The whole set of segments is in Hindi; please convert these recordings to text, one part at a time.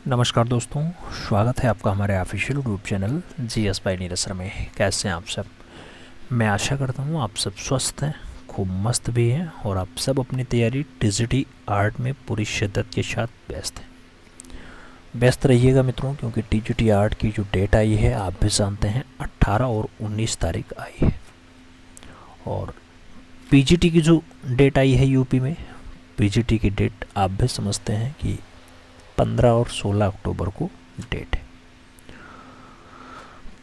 नमस्कार दोस्तों, स्वागत है आपका हमारे official YouTube channel GS bye Neeraj sir में। कैसे हैं आप सब? मैं आशा करता हूँ आप सब स्वस्थ हैं, खूब मस्त भी हैं और आप सब अपनी तैयारी टीजीटी आर्ट में पूरी शिद्दत के साथ व्यस्त हैं। व्यस्त रहिएगा मित्रों, क्योंकि टीजीटी आर्ट की जो डेट आई है आप भी जानते हैं 18 और 19 तारीख आई है। और पीजीटी की जो डेट आई है यूपी में, पीजीटी की डेट आप भी समझते हैं कि 15 और 16 अक्टूबर को डेट है।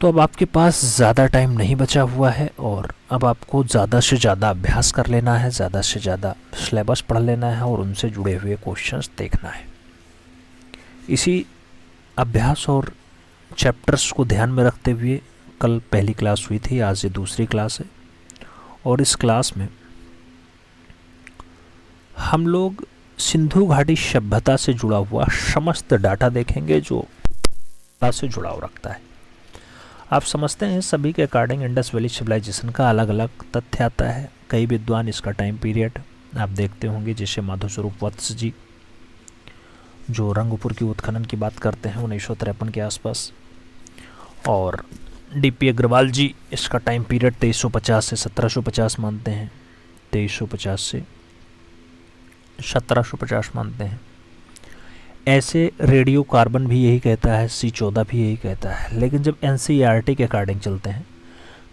तो अब आपके पास ज़्यादा टाइम नहीं बचा हुआ है और अब आपको ज़्यादा से ज़्यादा अभ्यास कर लेना है, ज़्यादा से ज़्यादा सिलेबस पढ़ लेना है और उनसे जुड़े हुए क्वेश्चंस देखना है। इसी अभ्यास और चैप्टर्स को ध्यान में रखते हुए कल पहली क्लास हुई थी, आज ये दूसरी क्लास है और इस क्लास में हम लोग सिंधु घाटी सभ्यता से जुड़ा हुआ समस्त डाटा देखेंगे जो से जुड़ाव रखता है। आप समझते हैं सभी के अकॉर्डिंग इंडस वैली सिविलाइजेशन का अलग अलग तथ्य आता है। कई विद्वान इसका टाइम पीरियड आप देखते होंगे, जैसे माधव स्वरूप वत्स जी जो रंगपुर की उत्खनन की बात करते हैं 1953 के आसपास, और डीपी अग्रवाल जी इसका टाइम पीरियड 2350 से 1750 मानते हैं, 2350 से 1750 मानते हैं। ऐसे रेडियो कार्बन भी यही कहता है, C14 भी यही कहता है, लेकिन जब एनसीईआरटी के अकॉर्डिंग चलते हैं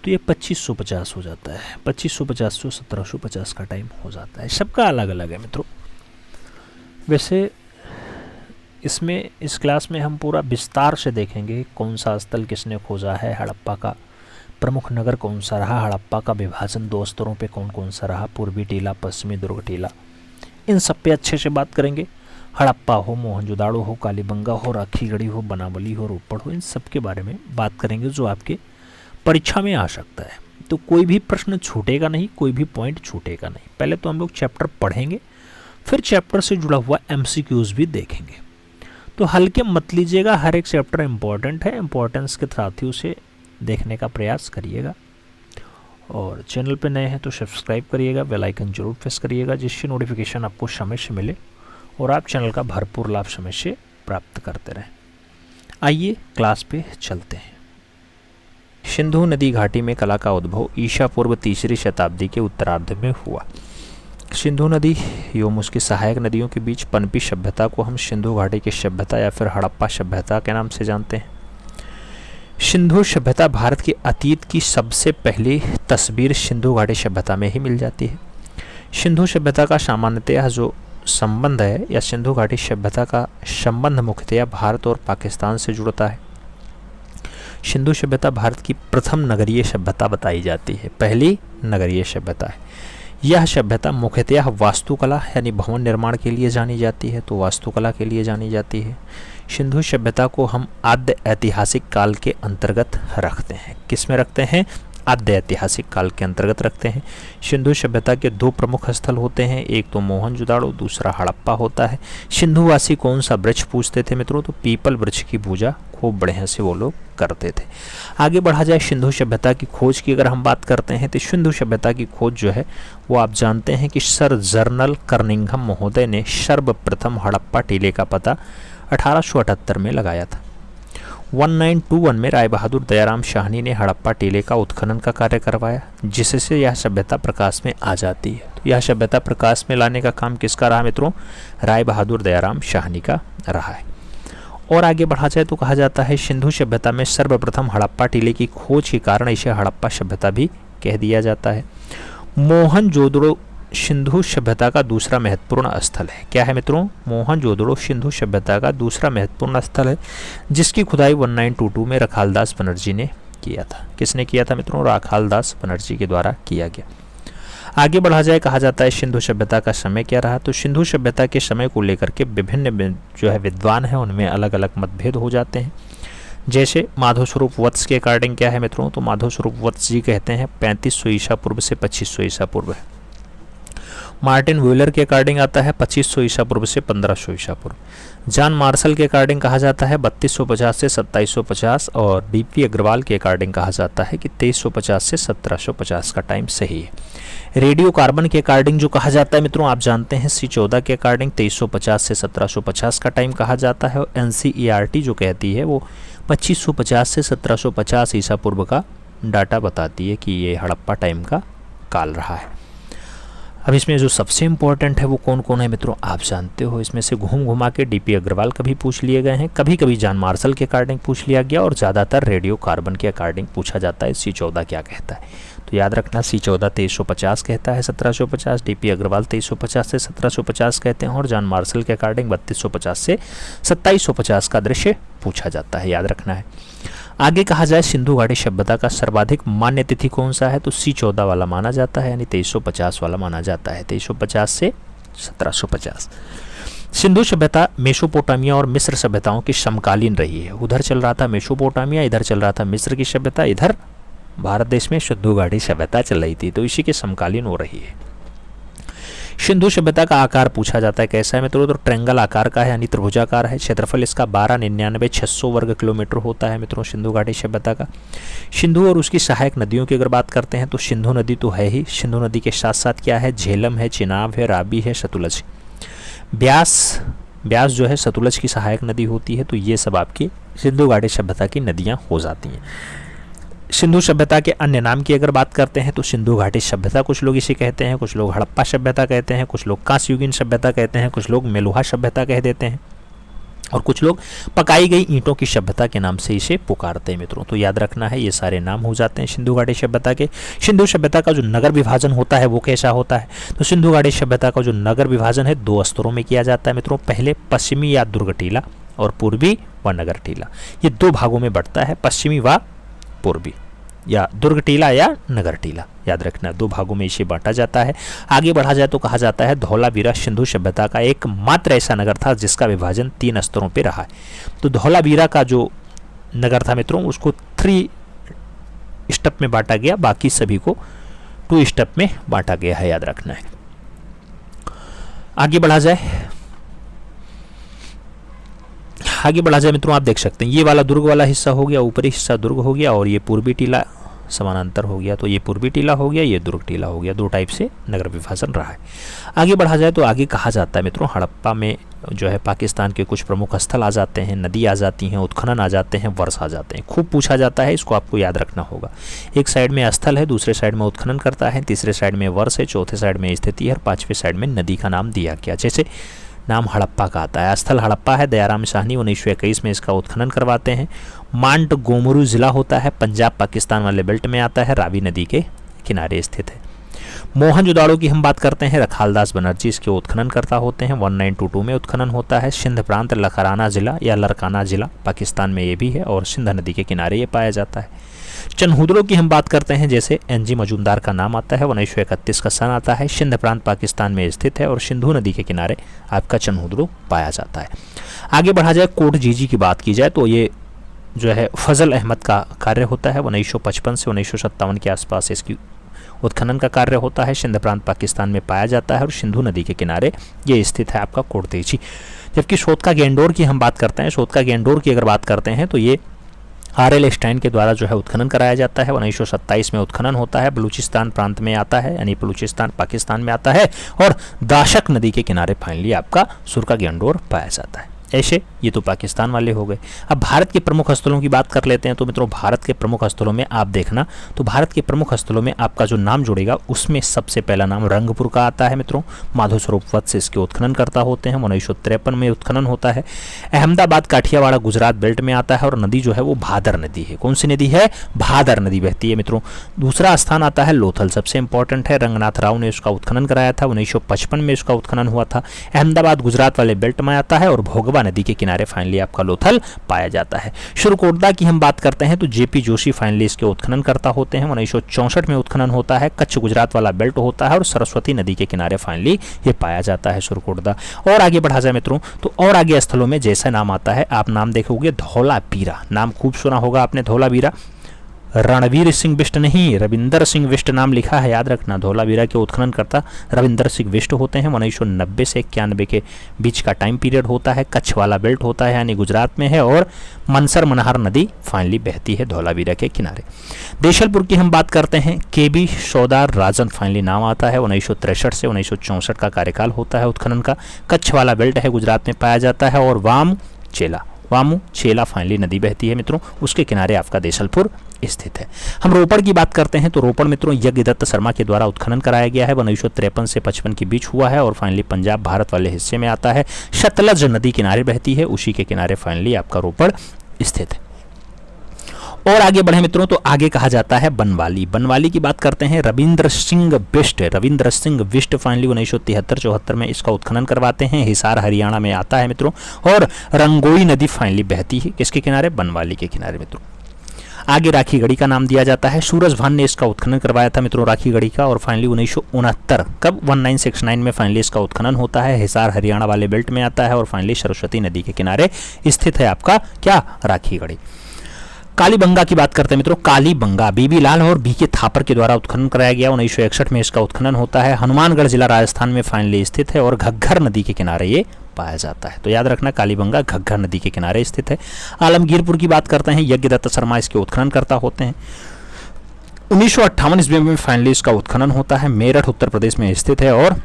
तो ये 2550 हो जाता है। 2550 से 1750 का टाइम हो जाता है। सबका अलग अलग है मित्रों। वैसे इसमें इस क्लास में हम पूरा विस्तार से देखेंगे कौन सा स्थल किसने खोजा है, हड़प्पा का प्रमुख नगर कौन सा रहा, हड़प्पा का विभाजन 2 स्तरों पे कौन कौन सा रहा, पूर्वी टीला, पश्चिमी दुर्ग टीला, इन सब पे अच्छे से बात करेंगे। हड़प्पा हो, मोहनजोदाड़ो हो, कालीबंगा हो, राखीगढ़ी हो, बनावली हो, रोपड़ हो, इन सब के बारे में बात करेंगे जो आपके परीक्षा में आ सकता है। तो कोई भी प्रश्न छूटेगा नहीं, कोई भी पॉइंट छूटेगा नहीं। पहले तो हम लोग चैप्टर पढ़ेंगे, फिर चैप्टर से जुड़ा हुआ MCQs भी देखेंगे। तो हल्के मत लीजिएगा, हर एक चैप्टर इम्पॉर्टेंट है, इम्पोर्टेंस के साथ ही उसे देखने का प्रयास करिएगा। और चैनल पे नए हैं तो सब्सक्राइब करिएगा, बेल आइकन जरूर प्रेस करिएगा, जिससे नोटिफिकेशन आपको समय से मिले और आप चैनल का भरपूर लाभ समय से प्राप्त करते रहें। आइए क्लास पे चलते हैं। सिंधु नदी घाटी में कला का उद्भव ईसा पूर्व 3री शताब्दी के उत्तरार्ध में हुआ। सिंधु नदी एवं उसकी सहायक नदियों के बीच पनपी सभ्यता को हम सिंधु घाटी की सभ्यता या फिर हड़प्पा सभ्यता के नाम से जानते हैं। सिंधु सभ्यता भारत के अतीत की सबसे पहली तस्वीर सिंधु घाटी सभ्यता में ही मिल जाती है। सिंधु सभ्यता का सामान्यतः जो संबंध है या सिंधु घाटी सभ्यता का संबंध मुख्यतः भारत और पाकिस्तान से जुड़ता है। सिंधु सभ्यता भारत की प्रथम नगरीय सभ्यता बताई जाती है, पहली नगरीय सभ्यता है। यह सभ्यता मुख्यतः वास्तुकला यानी भवन निर्माण के लिए जानी जाती है, तो वास्तुकला के लिए जानी जाती है। सिंधु सभ्यता को हम आद्य ऐतिहासिक काल के अंतर्गत रखते हैं। किस में रखते हैं? आद्य ऐतिहासिक काल के अंतर्गत रखते हैं। सिंधु सभ्यता के 2 प्रमुख स्थल होते हैं, एक तो मोहनजोदाड़ो, दूसरा हड़प्पा होता है। सिंधुवासी कौन सा वृक्ष पूजते थे मित्रों? तो पीपल वृक्ष की पूजा खूब बढ़िया से वो लोग करते थे। आगे बढ़ा जाए सिंधु सभ्यता की खोज की अगर हम बात करते हैं तो सिंधु सभ्यता की खोज जो है वो आप जानते हैं कि सर जर्नल कर्निंघम महोदय ने सर्वप्रथम हड़प्पा टीले का पता 1878 में लगाया था। 1921 में राय बहादुर दयाराम शाहनी ने हड़प्पा टीले का उत्खनन का कार्य करवाया, जिससे यह सभ्यता प्रकाश में आ जाती है। तो यह सभ्यता प्रकाश में लाने का काम किसका रहा मित्रों? राय बहादुर दयाराम शाहनी का रहा है। और आगे बढ़ा जाए तो कहा जाता है सिंधु सभ्यता में सर्वप्रथम हड़प्पा टीले की खोज के कारण इसे हड़प्पा सभ्यता भी कह दिया जाता है। मोहनजोदड़ो सिंधु सभ्यता का दूसरा महत्वपूर्ण स्थल है। क्या है मित्रों? मोहनजोदड़ो सिंधु सभ्यता का दूसरा महत्वपूर्ण स्थल है, जिसकी खुदाई 1922 में रखालदास बनर्जी ने किया था। किसने किया था मित्रों? रखालदास बनर्जी के द्वारा किया गया। आगे बढ़ा जाए, कहा जाता है सिंधु सभ्यता का समय क्या रहा? तो सिंधु सभ्यता के समय को लेकर के विभिन्न जो है विद्वान हैं उनमें अलग अलग मतभेद हो जाते हैं। जैसे माधव स्वरूप वत्स के अकॉर्डिंग क्या है मित्रों? तो माधव स्वरूप वत्स जी कहते हैं 3500 ईसा पूर्व से 2500 ईसा पूर्व है। मार्टिन व्हीलर के अकॉर्डिंग आता है 2500 ईसा पूर्व से 1500 ईसा पूर्व। जॉन मार्शल के अकॉर्डिंग कहा जाता है 3250 से 2750 और बीपी अग्रवाल के अकॉर्डिंग कहा जाता है कि 2350 से 1750 का टाइम सही है। रेडियो कार्बन के अकॉर्डिंग जो कहा जाता है मित्रों, आप जानते हैं C14 के अकॉर्डिंग 2350 से 1750 का टाइम कहा जाता है और NCERT जो कहती है वो 2550 से 1750 ईसा पूर्व का डाटा बताती है कि ये हड़प्पा टाइम का काल रहा है। अब इसमें जो सबसे इम्पोर्टेंट है वो कौन कौन है मित्रों, आप जानते हो। इसमें से घूम घुमा के डीपी अग्रवाल कभी पूछ लिए गए हैं, कभी कभी जॉन मार्शल के अकॉर्डिंग पूछ लिया गया और ज़्यादातर रेडियो कार्बन के अकॉर्डिंग पूछा जाता है C14 क्या कहता है। तो याद रखना C14 2350 कहता है 1750, डीपी अग्रवाल 2350 से 1750 कहते हैं और जॉन मार्शल के अकॉर्डिंग 3250 से 2750 का दृश्य पूछा जाता है, याद रखना है। आगे कहा जाए सिंधु घाटी सभ्यता का सर्वाधिक मान्य तिथि कौन सा है, तो C14 वाला माना जाता है, यानी 2350 वाला माना जाता है, 2350 से 1750। सिंधु सभ्यता मेसोपोटामिया और मिस्र सभ्यताओं की समकालीन रही है। उधर चल रहा था मेसोपोटामिया, इधर चल रहा था मिस्र की सभ्यता, इधर भारत देश में सिंधु घाटी सभ्यता चल रही थी, तो इसी के समकालीन हो रही है। सिंधु सभ्यता का आकार पूछा जाता है कैसा है मित्रों, तो ट्रायंगल आकार का है, यानी त्रिभुजाकार है। क्षेत्रफल इसका 12,99,600 वर्ग किलोमीटर होता है मित्रों सिंधु घाटी सभ्यता का। सिंधु और उसकी सहायक नदियों की अगर बात करते हैं तो सिंधु नदी तो है ही, सिंधु नदी के साथ साथ क्या है, झेलम है, चिनाब है, रावी है, सतलज। ब्यास जो है सतलज की सहायक नदी होती है। तो ये सब आपकी सिंधु घाटी सभ्यता की नदियाँ हो जाती हैं। सिंधु सभ्यता के अन्य नाम की अगर बात करते हैं तो सिंधु घाटी सभ्यता कुछ लोग इसे कहते हैं, कुछ लोग हड़प्पा सभ्यता कहते हैं, कुछ लोग कांस्ययुगीन सभ्यता कहते हैं, कुछ लोग मेलुहा सभ्यता कह देते हैं और कुछ लोग पकाई गई ईंटों की सभ्यता के नाम से इसे पुकारते हैं मित्रों। तो याद रखना है ये सारे नाम हो जाते हैं सिंधु घाटी सभ्यता के। सिंधु सभ्यता का जो नगर विभाजन होता है वो कैसा होता है, तो सिंधु घाटी सभ्यता का जो नगर विभाजन है 2 स्तरों में किया जाता है मित्रों। पहले पश्चिमी या दुर्ग टीला और पूर्वी व नगर टीला, ये 2 भागों में बढ़ता है, पश्चिमी व पूर्वी या दुर्ग टीला या नगर टीला, याद रखना 2 भागों में इसे बांटा जाता है। आगे बढ़ा जाए तो कहा जाता है धौलावीरा सिंधु सभ्यता का एकमात्र ऐसा नगर था जिसका विभाजन 3 स्तरों पे रहा है। तो धौलावीरा का जो नगर था मित्रों उसको 3 स्टेप में बांटा गया, बाकी सभी को 2 स्टेप में बांटा गया है, याद रखना है। आगे बढ़ा जाए मित्रों, आप देख सकते हैं ये वाला दुर्ग वाला हिस्सा हो गया, ऊपरी हिस्सा दुर्ग हो गया और ये पूर्वी टीला समानांतर हो गया। तो ये पूर्वी टीला हो गया, ये दुर्ग टीला हो गया, 2 टाइप से नगर विभाजन रहा है। आगे बढ़ा जाए तो आगे कहा जाता है मित्रों हड़प्पा में जो है पाकिस्तान के कुछ प्रमुख स्थल आ जाते हैं, नदी आ जाती हैं, उत्खनन आ जाते हैं, वर्ष आ जाते हैं। खूब पूछा जाता है, इसको आपको याद रखना होगा। एक साइड में स्थल है, दूसरे साइड में उत्खनन करता है, तीसरे साइड में वर्ष है, चौथे साइड में स्थिति है और 5वें साइड में नदी का नाम दिया गया। जैसे नाम हड़प्पा का आता है, स्थल हड़प्पा है, दयाराम साहनी 1921 में इसका उत्खनन करवाते हैं। मांट गोमरू जिला होता है, पंजाब पाकिस्तान वाले बेल्ट में आता है, रावी नदी के किनारे स्थित है। मोहनजोदाड़ो की हम बात करते हैं, रखालदास बनर्जी इसके उत्खनन करता होते हैं, 1922 में उत्खनन होता है। सिंध प्रांत लखराना जिला या लरकाना जिला पाकिस्तान में ये भी है और सिंध नदी के किनारे ये पाया जाता है। चनहुदरों की हम बात करते हैं, जैसे NG मजूमदार का नाम आता है, 1931 का सन आता है, सिंध प्रांत पाकिस्तान में स्थित है और सिंधु नदी के किनारे आपका चनहुदरो पाया जाता है। आगे बढ़ा जाए कोट जीजी की बात की जाए तो ये जो है फजल अहमद का कार्य होता है, 1955 से 1957 के आसपास इसकी उत्खनन का कार्य होता है, सिंध प्रांत पाकिस्तान में पाया जाता है और सिंधु नदी के किनारे ये स्थित है आपका कोट जीजी। जबकि सोतका गेंडोर की हम बात करते हैं, सोतका गेंडोर की अगर बात करते हैं तो ये RL स्टैंड के द्वारा जो है उत्खनन कराया जाता है, 1927 में उत्खनन होता है, बलूचिस्तान प्रांत में आता है, यानी बलूचिस्तान पाकिस्तान में आता है और दाशक नदी के किनारे फाइनली आपका सुरका गेंडोर पाया जाता है। ऐसे ये तो पाकिस्तान वाले हो गए। अब भारत के प्रमुख स्थलों की बात कर लेते हैं। तो मित्रों भारत के प्रमुख स्थलों में आप देखना, तो भारत के प्रमुख स्थलों में आपका जो नाम जुड़ेगा उसमें सबसे पहला नाम रंगपुर का आता है मित्रों। माधव स्वरूप वत्स इसके उत्खनन करता होते हैं, 1953 में उत्खनन होता है। अहमदाबाद काठियावाड़ गुजरात बेल्ट में आता है और नदी जो है वो भादर नदी है। कौन सी नदी है? भादर नदी बहती है मित्रों। दूसरा स्थान आता है लोथल, सबसे इंपॉर्टेंट है, रंगनाथ राव ने इसका उत्खनन कराया था, 1955 में इसका उत्खनन हुआ था। अहमदाबाद गुजरात वाले बेल्ट में आता है और भोगवा नदी के किनारे फाइनली आपका लोथल पाया जाता है। शुरकोटदा की हम बात करते हैं तो JP जोशी फाइनली इसके उत्खनन करता होते हैं, 1964 में उत्खनन होता है। कच्छ गुजरात वाला बेल्ट होता है और सरस्वती नदी के किनारे फाइनली ये पाया जाता है शुरकोटदा। और आगे बढ़ा जाए मित्रों तो और आगे स्थलों में जैसा नाम आता है, आप नाम देखोगे धौलावीरा, नाम खूब सुना होगा आपने धौलावीरा, रणवीर सिंह बिष्ट नहीं, रविंदर सिंह बिष्ट नाम लिखा है, याद रखना। धौलावीरा के उत्खननकर्ता रविंदर सिंह बिष्ट होते हैं। 1990 से 91 के बीच का टाइम पीरियड होता है। कच्छ वाला बेल्ट होता है, यानी गुजरात में है, और मनसर मनहार नदी फाइनली बहती है धौलावीरा के किनारे। देशलपुर की हम बात करते हैं, केबी सौदार राजन फाइनली नाम आता है। 1963 से 1964 का कार्यकाल होता है उत्खनन का। कच्छ वाला बेल्ट है, गुजरात में पाया जाता है। और वामू चेला फाइनली नदी बहती है मित्रों, उसके किनारे आपका देशलपुर स्थित है। हम रोपड़ की बात करते हैं तो रोपड़ मित्रों यज्ञदत्त शर्मा के द्वारा उत्खनन कराया गया है। 1953 से 55 के बीच हुआ है और फाइनली पंजाब भारत वाले हिस्से में आता है। सतलज नदी किनारे बहती है, उसी के किनारे फाइनली आपका रोपड़ स्थित है। और आगे बढ़े मित्रों तो आगे कहा जाता है बनवाली। बनवाली की बात करते हैं, रविंद्र सिंह बिष्ट फाइनली 1973-74 में इसका उत्खनन करवाते हैं। हिसार हरियाणा में आता है मित्रों। और रंगोई नदी फाइनली बहती है किसके किनारे, बनवाली के किनारे मित्रों। आगे राखीगढ़ी का नाम दिया जाता है। सूरज भान ने इसका उत्खनन करवाया था मित्रों राखीगढ़ी का। और फाइनली 1969 कब 1969 में फाइनली इसका उत्खनन होता है। हिसार हरियाणा वाले बेल्ट में आता है और फाइनली सरस्वती नदी के किनारे स्थित है आपका क्या, राखीगढ़ी। कालीबंगा की बात करते हैं मित्रों। कालीबंगा बीबी लाल और बी के थापर के द्वारा उत्खनन कराया गया। 1961 में इसका उत्खनन होता है। हनुमानगढ़ जिला राजस्थान में फाइनली स्थित है और घग्घर नदी के किनारे ये पाया जाता है। तो याद रखना कालीबंगा घग्घर नदी के किनारे स्थित है। आलमगीरपुर की बात करते हैं, यज्ञदत्त शर्मा इसके उत्खनन करता होते हैं। 1958 ईस्वी में फाइनली इसका उत्खनन होता है। मेरठ उत्तर प्रदेश में स्थित है और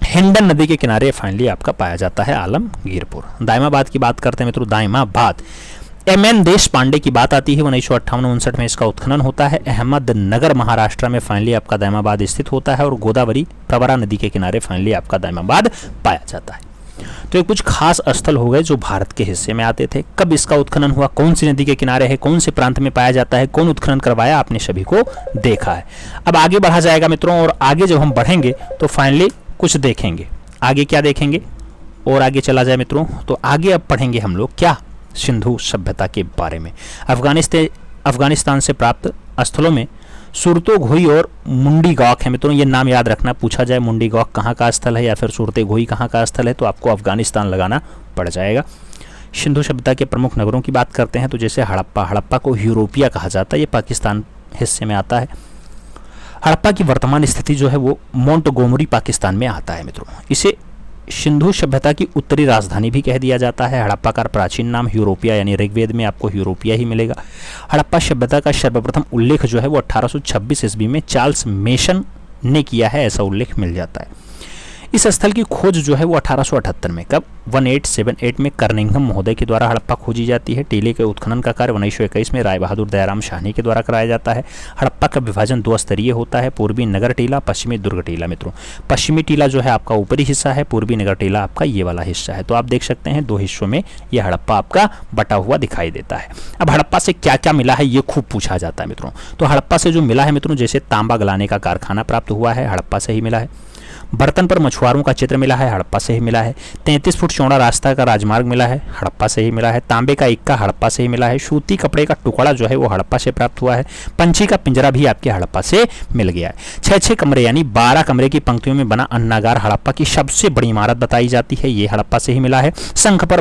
हिंडन नदी के किनारे फाइनली आपका पाया जाता है आलमगीरपुर। दायमाबाद की बात करते हैं मित्रों। दायमाबाद एमएन देश पांडे की बात आती है। 1958-59 में इसका उत्खनन होता है। अहमदनगर महाराष्ट्र में फाइनली आपका दायमाबाद स्थित होता है और गोदावरी प्रवरा नदी के किनारे फाइनली आपका दायमाबाद पाया जाता है। तो ये कुछ खास स्थल हो गए जो भारत के हिस्से में आते थे। कब इसका उत्खनन हुआ, कौन सी नदी के किनारे है, कौन से प्रांत में पाया जाता है, कौन उत्खनन करवाया, आपने सभी को देखा है। अब आगे बढ़ा जाएगा मित्रों और आगे जब हम बढ़ेंगे तो फाइनली कुछ देखेंगे। आगे क्या देखेंगे और आगे चला जाए मित्रों तो आगे अब पढ़ेंगे हम लोग क्या, सिंधु सभ्यता के बारे में। अफगानिस्तान से प्राप्त स्थलों में सुरतोघोई और मुंडीगौक है मित्रों। ये नाम याद रखना, पूछा जाए मुंडीगौक कहाँ का स्थल है या फिर सुरतोघोई कहाँ का स्थल है तो आपको अफगानिस्तान लगाना पड़ जाएगा। सिंधु सभ्यता के प्रमुख नगरों की बात करते हैं तो जैसे हड़प्पा को यूरोपिया कहा जाता है, ये पाकिस्तान हिस्से में आता है। हड़प्पा की वर्तमान स्थिति जो है वो मोंटगोमरी पाकिस्तान में आता है मित्रों। इसे सिंधु सभ्यता की उत्तरी राजधानी भी कह दिया जाता है। हड़प्पा का प्राचीन नाम यूरोपिया, यानी ऋग्वेद में आपको यूरोपिया ही मिलेगा। हड़प्पा सभ्यता का सर्वप्रथम उल्लेख जो है वो 1826 ईस्वी में चार्ल्स मेसन ने किया है, ऐसा उल्लेख मिल जाता है। इस स्थल की खोज जो है वो 1878 में कब 1878 में कर्निंघम महोदय के द्वारा हड़प्पा खोजी जाती है। टीले के उत्खनन का कार्य 1921 में राय बहादुर दयाराम शाहनी के द्वारा कराया जाता है। हड़प्पा का विभाजन 2 स्तरीय होता है, पूर्वी नगर टीला, पश्चिमी दुर्ग टीला मित्रों। पश्चिमी टीला जो है आपका ऊपरी हिस्सा है, पूर्वी नगर टीला आपका ये वाला हिस्सा है। तो आप देख सकते हैं 2 हिस्सों में यह हड़प्पा आपका बटा हुआ दिखाई देता है। अब हड़प्पा से क्या क्या मिला है ये खूब पूछा जाता है मित्रों। तो हड़प्पा से जो मिला है मित्रों, जैसे तांबा गलाने का कारखाना प्राप्त हुआ है, हड़प्पा से ही मिला है। बर्तन पर मछुआरों का चित्र मिला है, हड़प्पा से ही मिला है। 33 फुट चौड़ा रास्ता का राजमार्ग मिला है, हड़प्पा से ही मिला है। तांबे का इक्का हड़प्पा से ही मिला है। सूती कपड़े का टुकड़ा जो है वो हड़प्पा से प्राप्त हुआ है। पंछी का पिंजरा भी आपके हड़प्पा से मिल गया है। 6 कमरे यानी 12 कमरे की पंक्तियों में बना अन्नागार हड़प्पा की सबसे बड़ी इमारत बताई जाती है, ये हड़प्पा से ही मिला है। शंख पर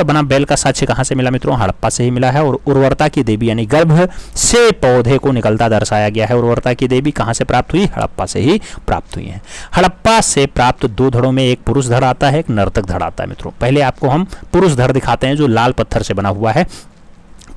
बना बैल का साक्ष्य कहाँ से मिला मित्रों, हड़प्पा से ही मिला है। और उर्वरता की देवी यानी गर्भ से पौधे को निकलता दर्शाया गया है। उर्वरता की देवी कहाँ से प्राप्त हुई, हड़प्पा से ही प्राप्त हुई है। हड़प्पा से प्राप्त 2 धड़ों में एक पुरुष धड़ आता है, एक नर्तक धड़ आता है मित्रों। पहले आपको हम पुरुष धड़ दिखाते हैं जो लाल पत्थर से बना हुआ है।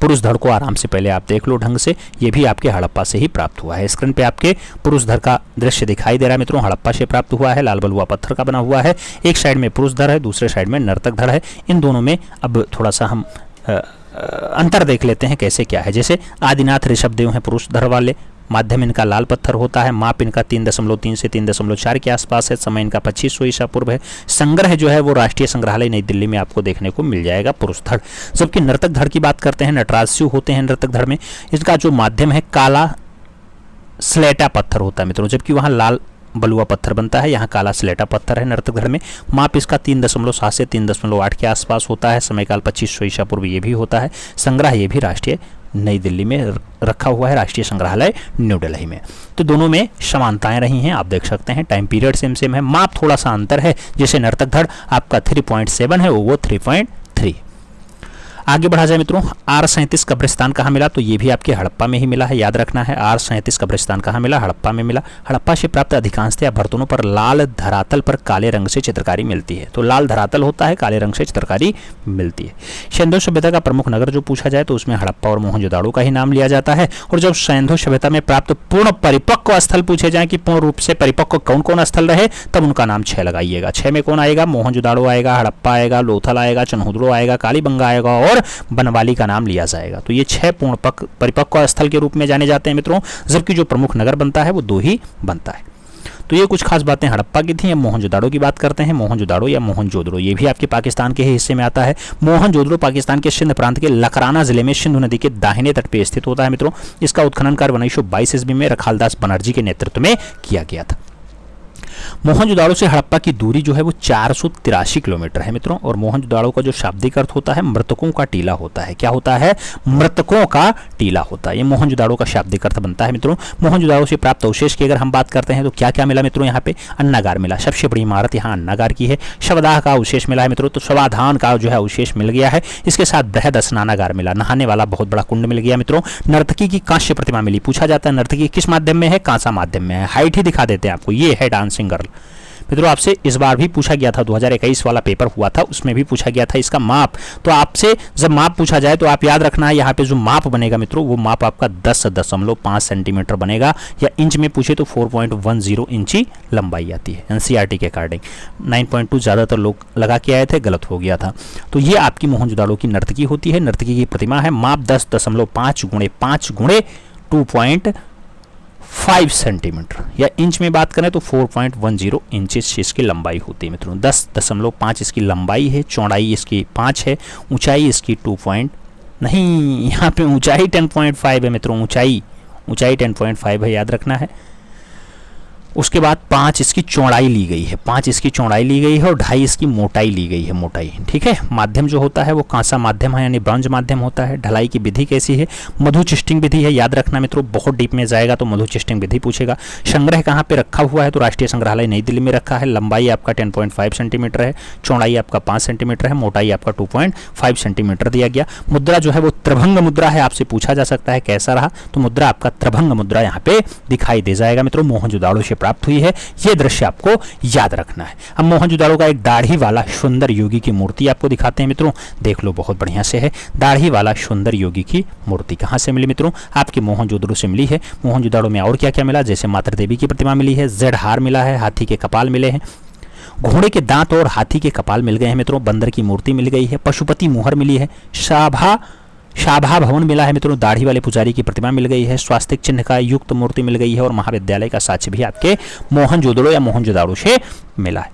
पुरुष धड़ को आराम से पहले आप देख लो ढंग से, ये भी आपके हड़प्पा से ही प्राप्त हुआ है। स्क्रीन पे आपके पुरुष धड़ का दृश्य दिखाई दे रहा है मित्रों, हड़प्पा से प्राप्त हुआ है। लाल बलुआ पत्थर का बना हुआ है। एक साइड में पुरुष धड़ है, दूसरे साइड में नर्तक धड़ है। इन दोनों में अब थोड़ा सा हम अंतर देख लेते हैं कैसे क्या है। जैसे आदिनाथ ऋषभदेव हैं पुरुष धड़ वाले, माध्यम इनका लाल पत्थर होता है। माप इनका 3.3 से 3.4 के आसपास है। समय इनका 2500 ईसा पूर्व है। संग्रह जो है वो राष्ट्रीय संग्रहालय नई दिल्ली में आपको देखने को मिल जाएगा पुरुष धड़। जबकि नर्तक धड़ की बात करते हैं, नटराजस्यु होते हैं नर्तक धड़ में। इसका जो माध्यम है काला स्लेटा पत्थर होता है मित्रों, जबकि वहाँ लाल बलुआ पत्थर बनता है, यहाँ काला स्लेटा पत्थर है नर्तक धड़ में। माप इसका 3.7 से 3.8 के आसपास होता है। समयकाल 2500 ईसा पूर्व ये भी होता है। संग्रह ये भी राष्ट्रीय नई दिल्ली में रखा हुआ है, राष्ट्रीय संग्रहालय न्यू दिल्ली में। तो दोनों में समानताएं रही हैं, आप देख सकते हैं। टाइम पीरियड सेम है, माप थोड़ा सा अंतर है। जैसे नर्तक धड़ आपका 3.7 है, वो 3.3। आगे बढ़ा जाए मित्रों, R37 कब्रिस्तान कहाँ मिला, तो ये भी आपके हड़प्पा में ही मिला है, याद रखना है। R37 कब्रिस्तान कहाँ मिला, हड़प्पा में मिला। हड़प्पा से प्राप्त अधिकांशतः बर्तनों पर लाल धरातल पर काले रंग से चित्रकारी मिलती है। तो लाल धरातल होता है, काले रंग से चित्रकारी मिलती है। सिंधु सभ्यता का प्रमुख नगर जो पूछा जाए तो उसमें हड़प्पा और मोहनजोदाड़ो का ही नाम लिया जाता है। और जब सिंधु सभ्यता में प्राप्त पूर्ण परिपक्व स्थल पूछे जाए कि पूर्ण रूप से परिपक्व कौन कौन स्थल रहे, तब उनका नाम 6 लगाइएगा। 6 में कौन आएगा, मोहनजोदाड़ो आएगा, हड़प्पा आएगा, लोथल आएगा, चनहुद्रो आएगा, कालीबंगा आएगा और बनवाली का नाम लिया जाएगा। तो ये 6 पूर्ण परिपक्व स्थल के रूप में जाने जाते हैं मित्रों, जबकि जो प्रमुख नगर बनता है वो 2 ही बनता है। तो ये कुछ खास बातें हड़प्पा की थी। अब मोहनजोदाड़ो की बात करते हैं। मोहनजोदाड़ो या मोहनजोदड़ो ये भी आपके पाकिस्तान के ही हिस्से में आता है। मोहनजोदड़ो पाकिस्तान के सिंध प्रांत के लकराना जिले में सिंधु नदी के दाहिने तट पे स्थित होता है मित्रों। इसका उत्खनन कार्य 1922 ईस्वी में रखालदास बनर्जी के नेतृत्व में किया गया था। मोहनजोदाड़ो से हड़प्पा की दूरी जो है वो 483 किलोमीटर है मित्रों। और मोहनजोदाड़ो का जो शाब्दिक अर्थ होता है मृतकों का टीला होता है। क्या होता है, मृतकों का टीला होता है। ये मोहनजोदाड़ो का शाब्दिक अर्थ बनता है मित्रों। मोहनजोदाड़ो से प्राप्त अवशेष की अगर हम बात करते हैं तो क्या क्या मिला मित्रों, यहाँ पे अन्नागार मिला, सबसे बड़ी इमारत यहाँ अन्नागार की है। शवदाह का अवशेष मिला है मित्रों, तो शवाधान का जो है अवशेष मिल गया है। इसके साथ बृहद स्नानागार मिला, नहाने वाला बहुत बड़ा कुंड मिल गया मित्रों। नर्तकी की कांस्य प्रतिमा मिली। पूछा जाता है नर्तकी किस माध्यम में है, कांसा माध्यम में है। हाइट ही दिखा देते हैं आपको, ये है डांसिंग गर्ल मित्रों। आपसे इस बार भी पूछा गया था, 2021 वाला पेपर हुआ था उसमें भी पूछा गया था इसका माप। तो आपसे जब माप पूछा जाए तो आप याद रखना है यहाँ पे जो माप बनेगा मित्रों वो माप आपका 10.5 सेंटीमीटर बनेगा, या इंच में पूछे तो 4.10 इंची लंबाई आती है एनसीईआरटी के अकॉर्डिंग। 9.2 ज़्यादातर लोग लगा के आए थे, गलत हो गया था। तो ये आपकी मोहनजोदाड़ो की नर्तकी होती है। नर्तकी की प्रतिमा है, माप 10.5 गुणे 5 गुणे 2.5 सेंटीमीटर, या इंच में बात करें तो 4.10 इंचेस इसकी लंबाई होती है मित्रों। 10.5 इसकी लंबाई है, चौड़ाई इसकी 5 है, ऊंचाई इसकी 2 नहीं, यहाँ पे ऊंचाई 10.5 है मित्रों। ऊंचाई 10.5 है, याद रखना है। उसके बाद 5 इसकी चौड़ाई ली गई है, 5 इसकी चौड़ाई ली गई है और 2.5 इसकी मोटाई ली गई है, मोटाई। ठीक है। माध्यम जो होता है वो कांसा माध्यम है, यानी ब्रॉन्ज माध्यम होता है। ढलाई की विधि कैसी है, मधुचिस्टिंग विधि है, याद रखना मित्रों। बहुत डीप में जाएगा तो मधुचिस्टिंग विधि पूछेगा। संग्रह कहाँ पे रखा हुआ है, तो राष्ट्रीय संग्रहालय नई दिल्ली में रखा है। लंबाई आपका 10.5 सेंटीमीटर है, चौड़ाई आपका 5 सेंटीमीटर है, मोटाई आपका 2.5 सेंटीमीटर दिया गया। मुद्रा जो है वो त्रिभंग मुद्रा है। आपसे पूछा जा सकता है कैसा रहा, तो मुद्रा आपका त्रिभंग मुद्रा यहाँ पे दिखाई दे जाएगा मित्रों। मोहनजोदाड़ो से प्राप्त हुई है, यह दृश्य आपको याद रखना है। अब मोहनजोदाड़ो का एक दाढ़ी वाला सुंदर योगी की मूर्ति आपको दिखाते हैं मित्रों, देख लो, बहुत बढ़िया से है। दाढ़ी वाला सुंदर योगी की मूर्ति कहां से मिली मित्रों, आपके मोहनजोदड़ो से मिली है। मोहनजोदाड़ो में और क्या क्या मिला, जैसे मातृ देवी की प्रतिमा मिली है, जेड हार मिला है, हाथी के कपाल मिले हैं, घोड़े के दांत और हाथी के कपाल मिल गए हैं मित्रों, बंदर की मूर्ति मिल गई है, पशुपति मुहर मिली है, शाभा भवन मिला है मित्रों, दाढ़ी वाले पुजारी की प्रतिमा मिल गई है, स्वास्तिक चिन्ह का युक्त मूर्ति मिल गई है, और महाविद्यालय का साक्ष्य भी आपके मोहनजोदड़ो या मोहनजोदाड़ो से मिला है।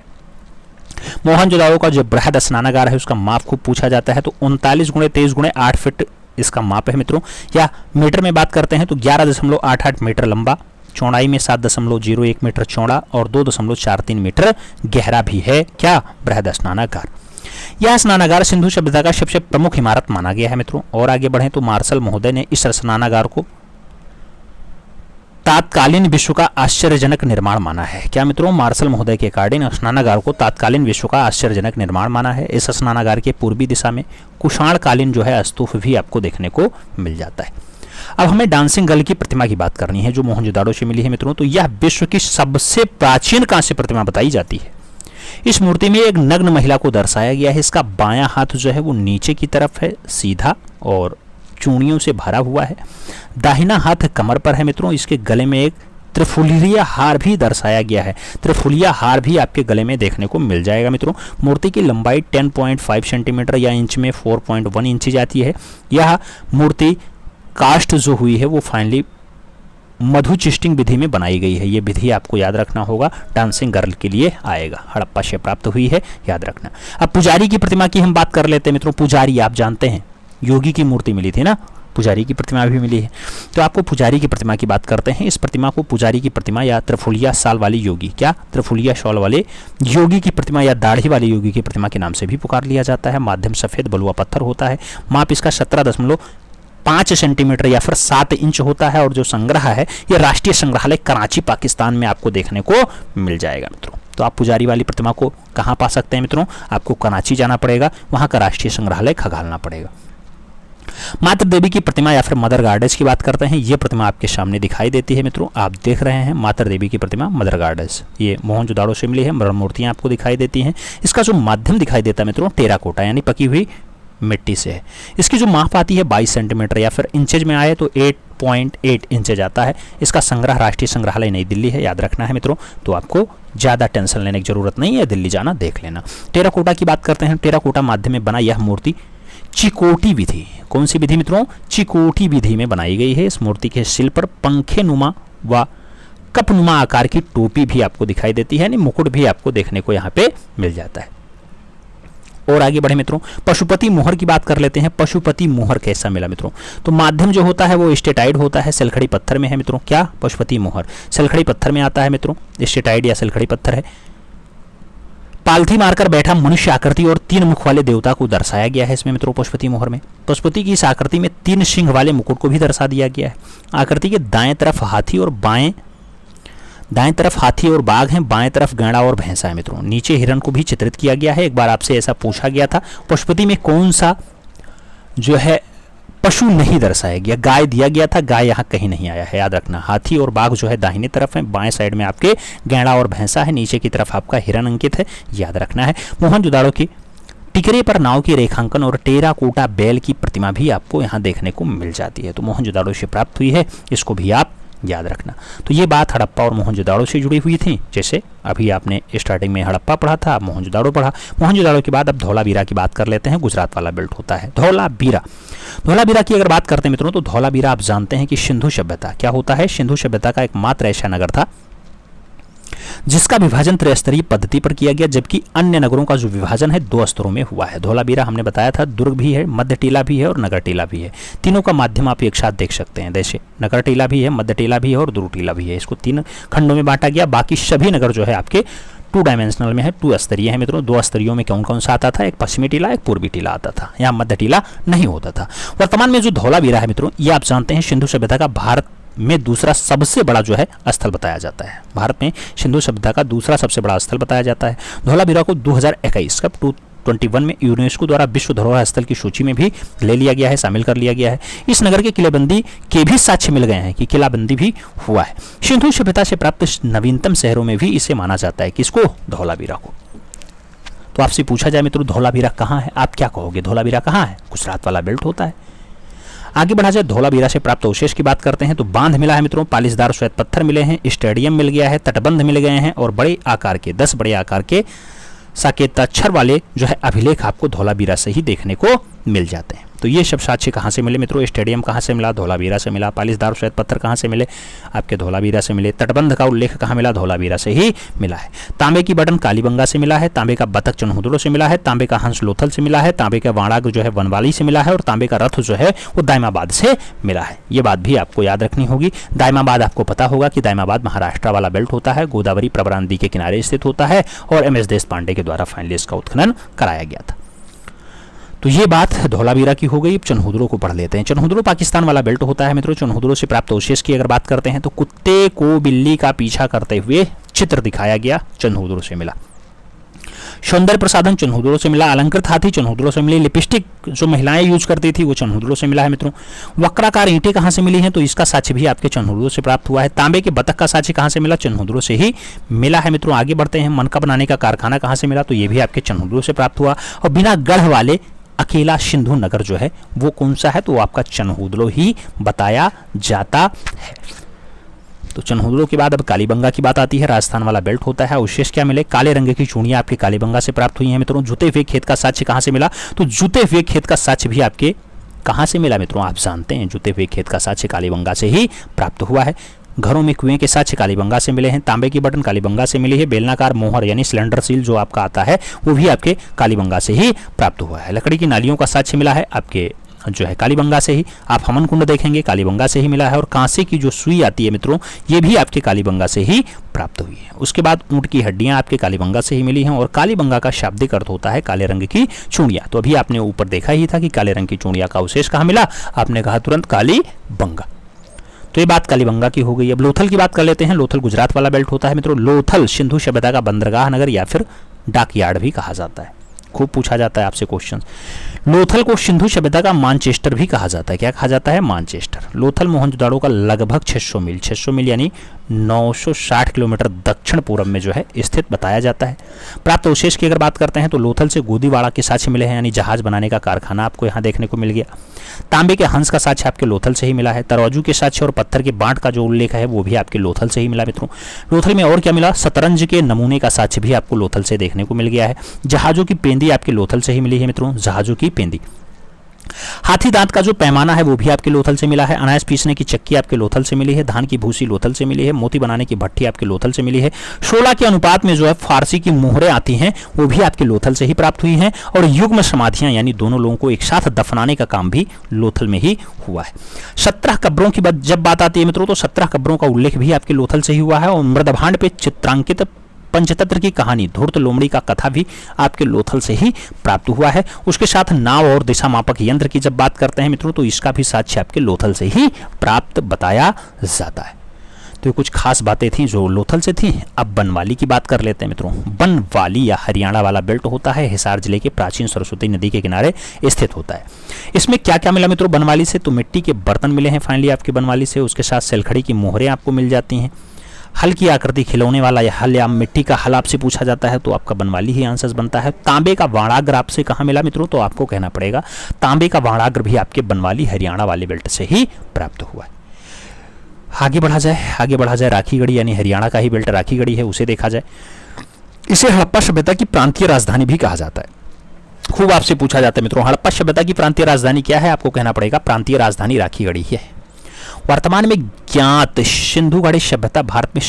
मोहनजोदाड़ो का जो बृहद स्नानागार है उसका माप खूब पूछा जाता है, तो 39 गुणे 23 गुणे 8 फीट इसका माप है मित्रों। या मीटर में बात करते हैं तो 11.88 मीटर लंबा, चौड़ाई में 7.01 मीटर चौड़ा और 2.43 मीटर गहरा भी है। क्या, बृहद स्नानागार। यह स्नानागार सिंधु सभ्यता का सबसे प्रमुख इमारत माना गया है मित्रों। और आगे बढ़ें तो मार्शल महोदय ने इस स्नानागार को तात्कालीन विश्व का आश्चर्यजनक निर्माण माना है। क्या मित्रों, मार्शल महोदय के अकॉर्डिंग स्नानागार को तात्कालीन विश्व का आश्चर्यजनक निर्माण माना है। इस स्नानागार के पूर्वी दिशा में कुषाणकालीन जो है स्तूप भी आपको देखने को मिल जाता है। अब हमें डांसिंग गर्ल की प्रतिमा की बात करनी है जो मोहनजोदाड़ो से मिली है मित्रों। तो यह विश्व की सबसे प्राचीन कांस्य प्रतिमा बताई जाती है। इस मूर्ति में एक नग्न महिला को दर्शाया गया है। इसका बायां हाथ जो है वो नीचे की तरफ है, सीधा और चूड़ियों से भरा हुआ है। दाहिना हाथ कमर पर है मित्रों। इसके गले में एक त्रिफुलिया हार भी दर्शाया गया है। त्रिफुलिया हार भी आपके गले में देखने को मिल जाएगा मित्रों। मूर्ति की लंबाई 10.5 सेंटीमीटर या इंच में 4.1 इंच जाती है। यह मूर्ति कास्ट जो हुई है वो फाइनली मधुचिस्टिंग विधि में बनाई गई है। ये विधि आपको याद रखना होगा, डांसिंग गर्ल के लिए आएगा। हड़प्पा से प्राप्त हुई है, याद रखना। अब पुजारी की प्रतिमा की हम बात कर लेते हैं मित्रों। पुजारी आप जानते हैं, योगी की मूर्ति मिली थी ना, पुजारी की प्रतिमा भी मिली है। तो आपको पुजारी की प्रतिमा की बात करते हैं। इस प्रतिमा को पुजारी की प्रतिमा या त्रिफुलिया शाल वाले योगी, क्या त्रिफुलिया शॉल वाले योगी की प्रतिमा या दाढ़ी वाले योगी की प्रतिमा के नाम से भी पुकार लिया जाता है। माध्यम सफेद बलुआ पत्थर होता है। माप इसका 17.5 सेंटीमीटर या फिर 7 इंच होता है। और जो संग्रह है ये राष्ट्रीय संग्रहालय कराची पाकिस्तान में आपको देखने को मिल जाएगा मित्रों। तो आप पुजारी वाली प्रतिमा को कहाँ पा सकते हैं मित्रों, आपको कराची जाना पड़ेगा, वहाँ का राष्ट्रीय संग्रहालय खंगालना पड़ेगा। मातृ देवी की प्रतिमा या फिर मदर गॉडेस की बात करते हैं, ये प्रतिमा आपके सामने दिखाई देती है मित्रों, आप देख रहे हैं मातृ देवी की प्रतिमा मदर गॉडेस, ये मोहनजोदाड़ो से मिली है, मरण मूर्तियां आपको दिखाई देती हैं। इसका जो माध्यम दिखाई देता है मित्रों टेराकोटा यानी पकी हुई मिट्टी से है। इसकी जो माप आती है 22 सेंटीमीटर या फिर इंचेज में आए तो 8.8 इंचेज आता है। इसका संग्रह राष्ट्रीय संग्रहालय नई दिल्ली है, याद रखना है मित्रों, तो आपको ज़्यादा टेंशन लेने की जरूरत नहीं है, दिल्ली जाना देख लेना। टेराकोटा की बात करते हैं, टेराकोटा माध्यम में बना यह मूर्ति चिकोटी विधि, कौन सी विधि मित्रों, चिकोटी विधि में बनाई गई है। इस मूर्ति के शिल्प पर पंखे नुमा व कपनुमा आकार की टोपी भी आपको दिखाई देती है, यानी मुकुट भी आपको देखने को यहाँ पे मिल जाता है। और आगे बढ़े मित्रों, पशुपति मोहर की बात कर लेते हैं। पशुपति मोहर कैसा मिला मित्रों, तो माध्यम जो होता है वो स्टेटाइड होता है, सिलखड़ी पत्थर में है मित्रों। क्या, पशुपति मोहर सिलखड़ी पत्थर में आता है मित्रों, स्टेटाइड या सिलखड़ी पत्थर है। पालथी मारकर बैठा मनुष्य आकृति और 3 मुख वाले देवता को दर्शाया गया है इसमें मित्रों पशुपति मोहर में। पशुपति की इस आकृति में 3 सिंह वाले मुकुट को भी दर्शा दिया गया है। आकृति के दाएं तरफ हाथी और बाघ हैं, बाएं तरफ गैंडा और भैंसा है मित्रों। नीचे हिरण को भी चित्रित किया गया है। एक बार आपसे ऐसा पूछा गया था पशुपति में कौन सा जो है पशु नहीं दर्शाया गया, गाय दिया गया था, गाय यहाँ कहीं नहीं आया है, याद रखना। हाथी और बाघ जो है दाहिने तरफ है, बाएं साइड में आपके गैंडा और भैंसा है, नीचे की तरफ आपका हिरण अंकित है, याद रखना है। मोहनजोदाड़ो की टिकरे पर नाव की रेखांकन और टेराकोटा बैल की प्रतिमा भी आपको यहाँ देखने को मिल जाती है, तो मोहनजोदाड़ो से प्राप्त हुई है, इसको भी आप याद रखना। तो ये बात हड़प्पा और मोहनजोदाड़ो से जुड़ी हुई थी। जैसे अभी आपने स्टार्टिंग में हड़प्पा पढ़ा था, मोहनजोदाड़ो पढ़ा। मोहनजोदाड़ो के बाद अब धौलावीरा की बात कर लेते हैं, गुजरात वाला बेल्ट होता है धौलावीरा। धौलावीरा की अगर बात करते हैं मित्रों, तो धौलावीरा आप जानते हैं कि सिंधु सभ्यता क्या होता है, सिंधु सभ्यता का एकमात्र ऐसा नगर था जिसका विभाजन त्रिस्तरीय पद्धति पर किया गया, जबकि अन्य नगरों का जो विभाजन है 2 स्तरों में हुआ है। धौलावीरा हमने बताया था दुर्ग भी है, मध्य टीला भी है और नगर टीला भी है। तीनों का माध्यम आप एक साथ देख सकते हैं, जैसे नगर टीला भी है, मध्य टीला भी है और दुर्ग टीला भी है। इसको 3 खंडों में बांटा गया। बाकी सभी नगर जो है आपके 2 डायमेंशनल में है, 2 स्तरीय है मित्रों। 2 स्तरीयों में कौन कौन सा आता था, एक पश्चिमी टीला एक पूर्वी टीला आता था, यहाँ मध्य टीला नहीं होता था। वर्तमान में जो धौलावीरा है मित्रों, ये आप जानते हैं सिंधु सभ्यता का भारत में दूसरा सबसे बड़ा जो है स्थल बताया जाता है। भारत में सिंधु सभ्यता का दूसरा सबसे बड़ा स्थल बताया जाता है। धौलावीरा को 2021 कब 2021 में यूनेस्को द्वारा विश्व धरोहर स्थल की सूची में भी ले लिया गया है, शामिल कर लिया गया है। इस नगर के किलेबंदी के भी साक्ष्य मिल गए हैं कि किलाबंदी भी हुआ है। सिंधु सभ्यता से प्राप्त नवीनतम शहरों में भी इसे माना जाता है, किसको, धौलावीरा को। तो आपसे पूछा जाए मित्रों धौलावीरा कहाँ है, आप क्या कहोगे, धौलावीरा कहाँ है, गुजरात वाला बेल्ट होता है। आगे बढ़ा जाए, धौलावीरा से प्राप्त अवशेष की बात करते हैं, तो बांध मिला है मित्रों, पालिशदार श्वेत पत्थर मिले हैं, स्टेडियम मिल गया है, तटबंध मिल गए हैं और बड़े आकार के 10 बड़े आकार के साकेताक्षर वाले जो है अभिलेख आपको धौलावीरा से ही देखने को मिल जाते हैं। तो ये सब साक्ष्य कहाँ से मिले मित्रों, स्टेडियम कहाँ से मिला, धौलावीरा से मिला। पालिशदार श्वेत पत्थर कहाँ से मिले, आपके धौलावीरा से मिले। तटबंध का उल्लेख कहाँ मिला, धौलावीरा से ही मिला है। तांबे की बटन कालीबंगा से मिला है, तांबे का बतख चनहुदड़ो से मिला है, तांबे का हंस लोथल से मिला है, तांबे का वाणाग जो है वनवाली से मिला है और तांबे का रथ जो है वो दायमाबाद से मिला है। ये बात भी आपको याद रखनी होगी। दायमाबाद आपको पता होगा कि दायमाबाद महाराष्ट्र वाला बेल्ट होता है, गोदावरी प्रवरा नदी के किनारे स्थित होता है और MS देशपांडे के द्वारा फाइनली इसका उत्खनन कराया गया था। तो ये बात धौलावीरा की हो गई। चनहुदड़ो को पढ़ लेते हैं। चनहुदड़ो पाकिस्तान वाला बेल्ट होता है मित्रों। चनहुदड़ो से प्राप्त अवशेष की अगर बात करते हैं तो कुत्ते को बिल्ली का पीछा करते हुए चित्र दिखाया गया, चनहुदड़ो से मिला। सौंदर्य प्रसाधन चनहुदड़ो से मिला। अलंकृत हाथी चनहुदड़ो से मिली। लिपस्टिक जो महिलाएं यूज करती थी वो चनहुदड़ो से मिला है मित्रों। वक्राकार ईंटें कहाँ से मिली हैं, तो इसका साक्ष्य भी आपके चनहुदड़ो से प्राप्त हुआ है। तांबे के बतख का साक्ष्य कहाँ से मिला, चनहुदड़ो से ही मिला है मित्रों। आगे बढ़ते हैं, मनका बनाने का कारखाना कहाँ से मिला, तो ये भी आपके चनहुदड़ो से प्राप्त हुआ। और बिना गढ़ वाले अकेला सिंधु नगर जो है वो कौन सा है, तो आपका चनहुदड़ो ही बताया जाता है। तो चनहुदड़ो के बाद अब कालीबंगा की बात आती है। राजस्थान वाला बेल्ट होता है। अवशेष क्या मिले, काले रंग की चूड़ियां आपके कालीबंगा से प्राप्त हुई हैं मित्रों। जुते हुए खेत का साक्ष्य कहां से मिला, तो जुते हुए खेत का साक्ष्य भी आपके कहां से मिला मित्रों, आप जानते हैं जुते हुए खेत का साक्ष्य कालीबंगा से ही प्राप्त हुआ है। घरों में कुएं के साक्ष्य कालीबंगा से मिले हैं। तांबे की बटन कालीबंगा से मिली है। बेलनाकार मोहर यानी सिलेंडर सील जो आपका आता है वो भी आपके कालीबंगा से ही प्राप्त हुआ है। लकड़ी की नालियों का साक्ष्य मिला है आपके जो है कालीबंगा से ही। आप हमन कुंड देखेंगे कालीबंगा से ही मिला है। और कांसे की जो सुई आती है मित्रों ये भी आपके कालीबंगा से ही प्राप्त हुई है। उसके बाद ऊंट की हड्डियां आपके कालीबंगा से ही मिली हैं। और कालीबंगा का शाब्दिक अर्थ होता है काले रंग की चूड़ियां। तो अभी आपने ऊपर देखा ही था कि काले रंग की चूड़ियां का अवशेष कहाँ मिला, आपने कहा तुरंत कालीबंगा। तो ये बात कालीबंगा की हो गई। अब लोथल की बात कर लेते हैं। लोथल गुजरात वाला बेल्ट होता है मित्रों। लोथल सिंधु सभ्यता का बंदरगाह नगर या फिर डाकयार्ड भी कहा जाता है। खूब पूछा जाता है आपसे क्वेश्चन। लोथल को सिंधु सभ्यता का मानचेस्टर भी कहा जाता है। क्या कहा जाता है? मानचेस्टर। लोथल मोहनजोदाड़ो का लगभग 600 मील यानी 960 किलोमीटर दक्षिण पूर्व में जो है स्थित बताया जाता है। प्राप्त अवशेष की अगर बात करते हैं तो लोथल से गोदीवाड़ा के साक्ष्य मिले हैं, यानी जहाज बनाने का कारखाना आपको यहाँ देखने को मिल गया। तांबे के हंस का साक्ष्य आपके लोथल से ही मिला है। तराजू के साक्ष्य और पत्थर के बांट का जो उल्लेख है वो भी आपके लोथल से ही मिला मित्रों। लोथल में और क्या मिला? शतरंज के नमूने का साक्ष्य भी आपको लोथल से देखने को मिल गया है। जहाजों की पेंदी आपके लोथल से ही मिली है मित्रों, जहाजों की पेंदी। हाथी दांत का जो पैमाना है वो भी आपके लोथल से मिला है। अनाज पीसने की चक्की आपके लोथल से मिली है। धान की भूसी लोथल से मिली है। मोती बनाने की भट्टी आपके लोथल से मिली है। 16 के अनुपात में जो है फारसी की मोहरें आती हैं वो भी आपके लोथल से ही प्राप्त हुई हैं। और युग्म समाधियां यानी दोनों लोगों को एक साथ दफनाने का काम भी लोथल में ही हुआ है। 17 कब्रों की जब बात आती है मित्रों तो 17 कब्रों का उल्लेख भी आपके लोथल से ही हुआ है। और मृदभांड पे चित्रांकित पंचतंत्र की कहानी धूर्त लोमड़ी का कथा भी आपके लोथल से ही प्राप्त हुआ है। उसके साथ नाव और दिशा मापक यंत्र की जब बात करते हैं मित्रों तो इसका भी साक्ष्य आपके लोथल से ही प्राप्त बताया जाता है। तो ये कुछ खास बातें थी जो लोथल से थी। अब बनवाली की बात कर लेते हैं मित्रों। बनवाली या हरियाणा वाला बेल्ट होता है, हिसार जिले के प्राचीन सरस्वती नदी के किनारे स्थित होता है। इसमें क्या क्या मिला मित्रों बनवाली से? तो मिट्टी के बर्तन मिले हैं फाइनली आपके बनवाली से। उसके साथ सेलखड़ी की मोहरें आपको मिल जाती हैं। हल की आकृति खिलौने वाला या हल या मिट्टी का हल आपसे पूछा जाता है तो आपका बनवाली ही आंसर बनता है। तांबे का वाणाग्र आपसे कहाँ मिला मित्रों? तो आपको कहना पड़ेगा तांबे का वाणाग्र भी आपके बनवाली हरियाणा वाले बेल्ट से ही प्राप्त हुआ है। आगे बढ़ा जाए राखीगढ़ी यानी हरियाणा का ही बेल्ट राखीगढ़ी है, उसे देखा जाए। इसे हड़प्पा सभ्यता की प्रांतीय राजधानी भी कहा जाता है। खूब आपसे पूछा जाता है मित्रों हड़प्पा सभ्यता की प्रांतीय राजधानी क्या है? आपको कहना पड़ेगा प्रांतीय राजधानी राखीगढ़ी है। वर्तमान में ज्ञात सिंधु घाटी सभ्यता भारत में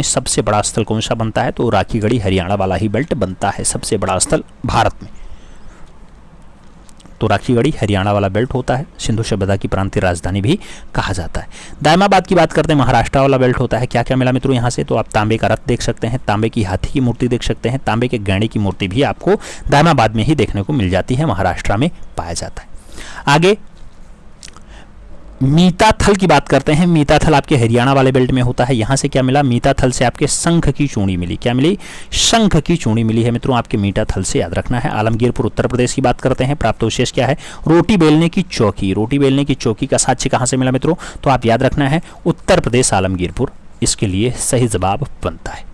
सबसे बड़ा स्थल कौन सा बनता है? तो राखीगढ़ी हरियाणा वाला ही बेल्ट बनता है सबसे बड़ा स्थल भारत में। तो राखीगढ़ी हरियाणा वाला बेल्ट होता है, सिंधु सभ्यता की प्रांतीय राजधानी भी कहा जाता है। दायमाबाद की बात करते हैं, महाराष्ट्र वाला बेल्ट होता है। क्या क्या मिला मित्रों यहाँ से? तो आप तांबे का रथ देख सकते हैं, तांबे की हाथी की मूर्ति देख सकते हैं, तांबे के गैंडे की मूर्ति भी आपको दायमाबाद में ही देखने को मिल जाती है, महाराष्ट्र में पाया जाता है। आगे मीताथल की बात करते हैं। मीताथल आपके हरियाणा वाले बेल्ट में होता है। यहाँ से क्या मिला? मीताथल से आपके शंख की चूड़ी मिली। क्या मिली? शंख की चूड़ी मिली है मित्रों आपके मीताथल से, याद रखना है। आलमगीरपुर उत्तर प्रदेश की बात करते हैं। प्राप्त अवशेष क्या है? रोटी बेलने की चौकी। रोटी बेलने की चौकी का साक्ष्य कहाँ से मिला मित्रों? तो आप याद रखना है उत्तर प्रदेश आलमगीरपुर इसके लिए सही जवाब बनता है।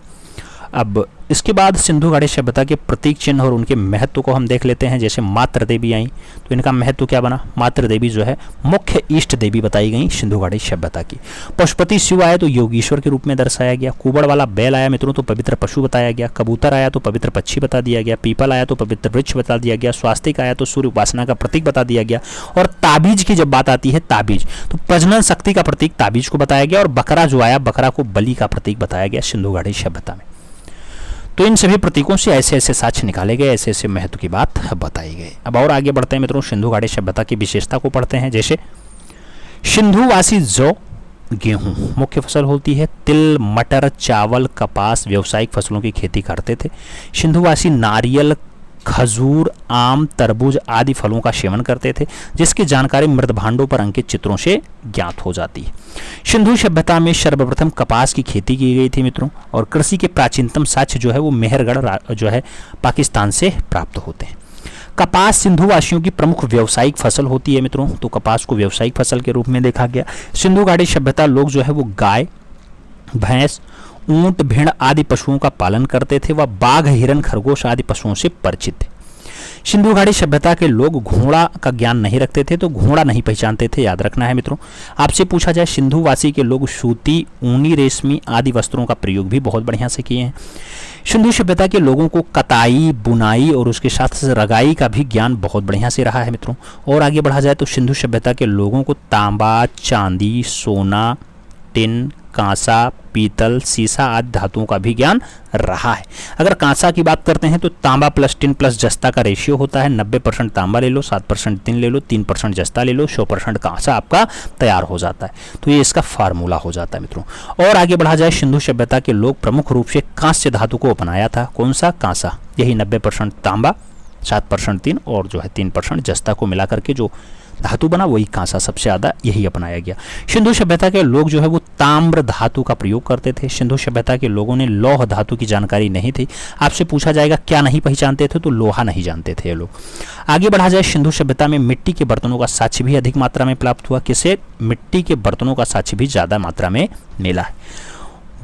अब इसके बाद सिंधु घाटी सभ्यता के प्रतीक चिन्ह और उनके महत्व को हम देख लेते हैं। जैसे मातृ देवी आई तो इनका महत्व क्या बना? मातृ देवी जो है मुख्य इष्ट देवी बताई गई सिंधु घाटी सभ्यता की। पशुपति शिव आया तो योगीश्वर के रूप में दर्शाया गया। कुबड़ वाला बैल आया मित्रों तो पवित्र पशु बताया गया। कबूतर आया तो पवित्र पक्षी बता दिया गया। पीपल आया तो पवित्र वृक्ष बता दिया गया। स्वास्तिक आया तो सूर्य उपासना का प्रतीक बता दिया गया। और ताबीज की जब बात आती है, ताबीज तो प्रजनन शक्ति का प्रतीक ताबीज को बताया गया। और बकरा जो आया, बकरा को बलि का प्रतीक बताया गया सिंधु घाटी सभ्यता में। तो इन सभी प्रतीकों से ऐसे ऐसे साक्ष्य निकाले गए, ऐसे ऐसे महत्व की बात बताई गई। अब और आगे बढ़ते हैं मित्रों, सिंधु घाटी सभ्यता की विशेषता को पढ़ते हैं। जैसे सिंधुवासी जौ गेहूं मुख्य फसल होती है। तिल, मटर, चावल, कपास व्यावसायिक फसलों की खेती करते थे। सिंधुवासी नारियल, खजूर, आम, तरबूज आदि फलों का सेवन करते थे, जिसकी जानकारी मृदभांडों पर अंकित चित्रों से ज्ञात हो जाती है। सिंधु सभ्यता में सर्वप्रथम कपास की खेती की गई थी मित्रों। और कृषि के प्राचीनतम साक्ष्य जो है वो मेहरगढ़ जो है पाकिस्तान से प्राप्त होते हैं। कपास सिंधुवासियों की प्रमुख व्यावसायिक फसल होती है मित्रों। तो कपास को व्यावसायिक फसल के रूप में देखा गया। सिंधु घाटी सभ्यता लोग जो है वो गाय, भैंस, ऊंट, भेड़ आदि पशुओं का पालन करते थे। वह बाघ, हिरन, खरगोश आदि पशुओं से परिचित थे। सिंधु घाटी सभ्यता के लोग घोड़ा का ज्ञान नहीं रखते थे, तो घोड़ा नहीं पहचानते थे, याद रखना है मित्रों। आपसे पूछा जाए सिंधुवासी के लोग सूती, ऊनी, रेशमी आदि वस्त्रों का प्रयोग भी बहुत बढ़िया से किए हैं। सिंधु सभ्यता के लोगों को कताई, बुनाई और उसके साथ रगाई का भी ज्ञान बहुत बढ़िया से रहा है मित्रों। और आगे बढ़ा जाए तो सिंधु सभ्यता के लोगों को तांबा, चांदी, सोना, टिन, कांसा, पीतल, सीसा आदि धातुओं का भी ज्ञान रहा है। अगर कांसा की बात करते हैं तो तांबा प्लस टिन प्लस जस्ता का रेशियो होता है। 90% तांबा ले लो, 7% टिन ले लो, 3% जस्ता ले लो, 100% कांसा आपका तैयार हो जाता है। तो ये इसका फार्मूला हो जाता है मित्रों। और आगे बढ़ा जाए सिंधु सभ्यता के लोग प्रमुख रूप से कांस्य धातु को अपनाया था। कौन सा? कांसा। यही 90% तांबा, 7% टिन और जो है 3% जस्ता को मिलाकर के जो धातु बना वही कांसा सबसे ज़्यादा यही अपनाया गया। सिंधु सभ्यता के लोग जो है वो ताम्र धातु का प्रयोग करते थे। सिंधु सभ्यता के लोगों ने लौह धातु की जानकारी नहीं थी। आपसे पूछा जाएगा क्या नहीं पहचानते थे, तो लोहा नहीं जानते थे ये लोग। आगे बढ़ा जाए, सिंधु सभ्यता में मिट्टी के बर्तनों का साक्ष्य भी अधिक मात्रा में प्राप्त हुआ। किसे? मिट्टी के बर्तनों का साक्ष्य भी ज़्यादा मात्रा में मिला है।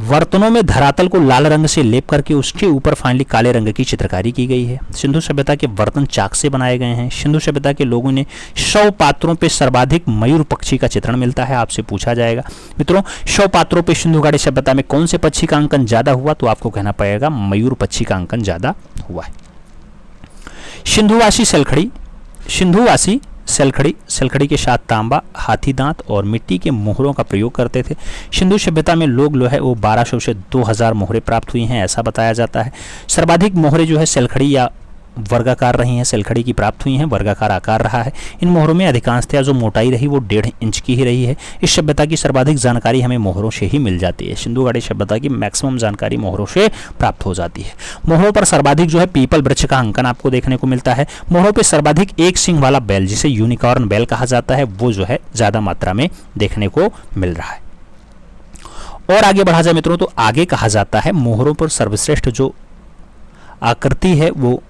बर्तनों में धरातल को लाल रंग से लेप करके उसके ऊपर फाइनली काले रंग की चित्रकारी की गई है। सिंधु सभ्यता के बर्तन चाक से बनाए गए हैं। सिंधु सभ्यता के लोगों ने 100 पात्रों पे सर्वाधिक मयूर पक्षी का चित्रण मिलता है। आपसे पूछा जाएगा मित्रों 100 पात्रों पे सिंधु घाटी सभ्यता में कौन से पक्षी का अंकन ज्यादा हुआ, तो आपको कहना पड़ेगा मयूर पक्षी का अंकन ज्यादा हुआ है। सिंधुवासी सलखड़ी, सिंधुवासी सलखड़ी के साथ तांबा, हाथी दांत और मिट्टी के मोहरों का प्रयोग करते थे। सिंधु सभ्यता में लोग जो है वो 1200 से 2000 मोहरें प्राप्त हुई हैं, ऐसा बताया जाता है। सर्वाधिक मोहरें जो है सलखड़ी या वर्गाकार रही हैं, सलखड़ी की प्राप्त हुई हैं, वर्गाकार आकार रहा है। इन मोहरों में अधिकांशतः जो मोटाई रही वो 1.5 इंच की ही रही है। इस सभ्यता की सर्वाधिक जानकारी हमें मोहरों से ही मिल जाती है। सिंधु घाटी सभ्यता की मैक्सिमम जानकारी मोहरों से प्राप्त हो जाती है। मोहरों पर सर्वाधिक जो है पीपल वृक्ष का अंकन आपको देखने को मिलता है। मोहरों पर सर्वाधिक एक सिंग वाला बैल, जिसे यूनिकॉर्न बैल कहा जाता है, वो जो है ज्यादा मात्रा में देखने को मिल रहा है। और आगे बढ़ा जाए मित्रों, तो आगे कहा जाता है मोहरों पर सर्वश्रेष्ठ जो आकृति है वो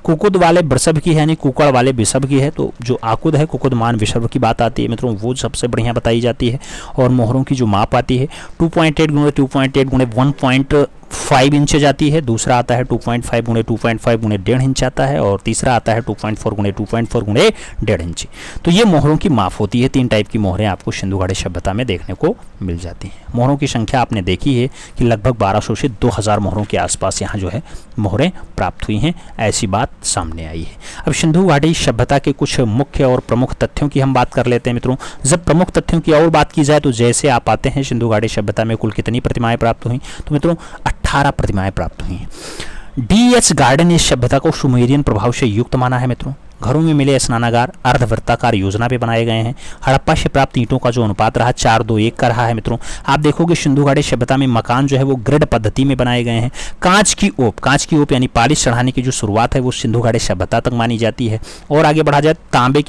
कुकुद वाले वृषभ की है, यानी कुकड़ वाले वृषभ की है। तो जो आकुद है कुकुदमान वृषभ की बात आती है मित्रों, वो सबसे बढ़िया बताई जाती है। और मोहरों की जो माप आती है 2.8 गुणे 2.8 गुणे 1.5 इंच जाती है। दूसरा आता है 2.5 गुणे 2.5 गुणे 1.5 इंच आता है। और तीसरा आता है 2.4 गुणे 2.4 गुणे 1.5 इंच। तो ये मोहरों की माप होती है। 3 टाइप की मोहरें आपको सिंधु घाटी सभ्यता में देखने को मिल जाती हैं। मोहरों की संख्या आपने देखी है कि लगभग 1200 से 2000 मोहरों के आसपास यहाँ जो है मोहरें प्राप्त हुई हैं, ऐसी बात सामने आई है। अब सिंधु घाटी सभ्यता के कुछ मुख्य और प्रमुख तथ्यों की हम बात कर लेते हैं मित्रों। जब प्रमुख तथ्यों की और बात की जाए तो जैसे आप आते हैं सिंधु घाटी सभ्यता में कुल कितनी प्रतिमाएं प्राप्त हुई, तो मित्रों 18 प्रतिमाएं प्राप्त हुई हैं। डीएच गार्डन इस सभ्यता को सुमेरियन प्रभाव से युक्त माना है मित्रों। घरों में मिले स्नानागार अर्धवृत्ताकार योजना पे बनाए गए हैं। हड़प्पा से प्राप्त ईंटों का जो अनुपात रहा 4:2:1 का रहा है मित्रों। आप देखोगे सिंधु घाटी सभ्यता में मकान जो है वो ग्रिड पद्धति में बनाए गए हैं। कांच की ओप यानी पालिश चढ़ाने की जो शुरुआत है वो सिंधु घाटी सभ्यता तक मानी जाती है। और आगे बढ़ा जाए, तांबे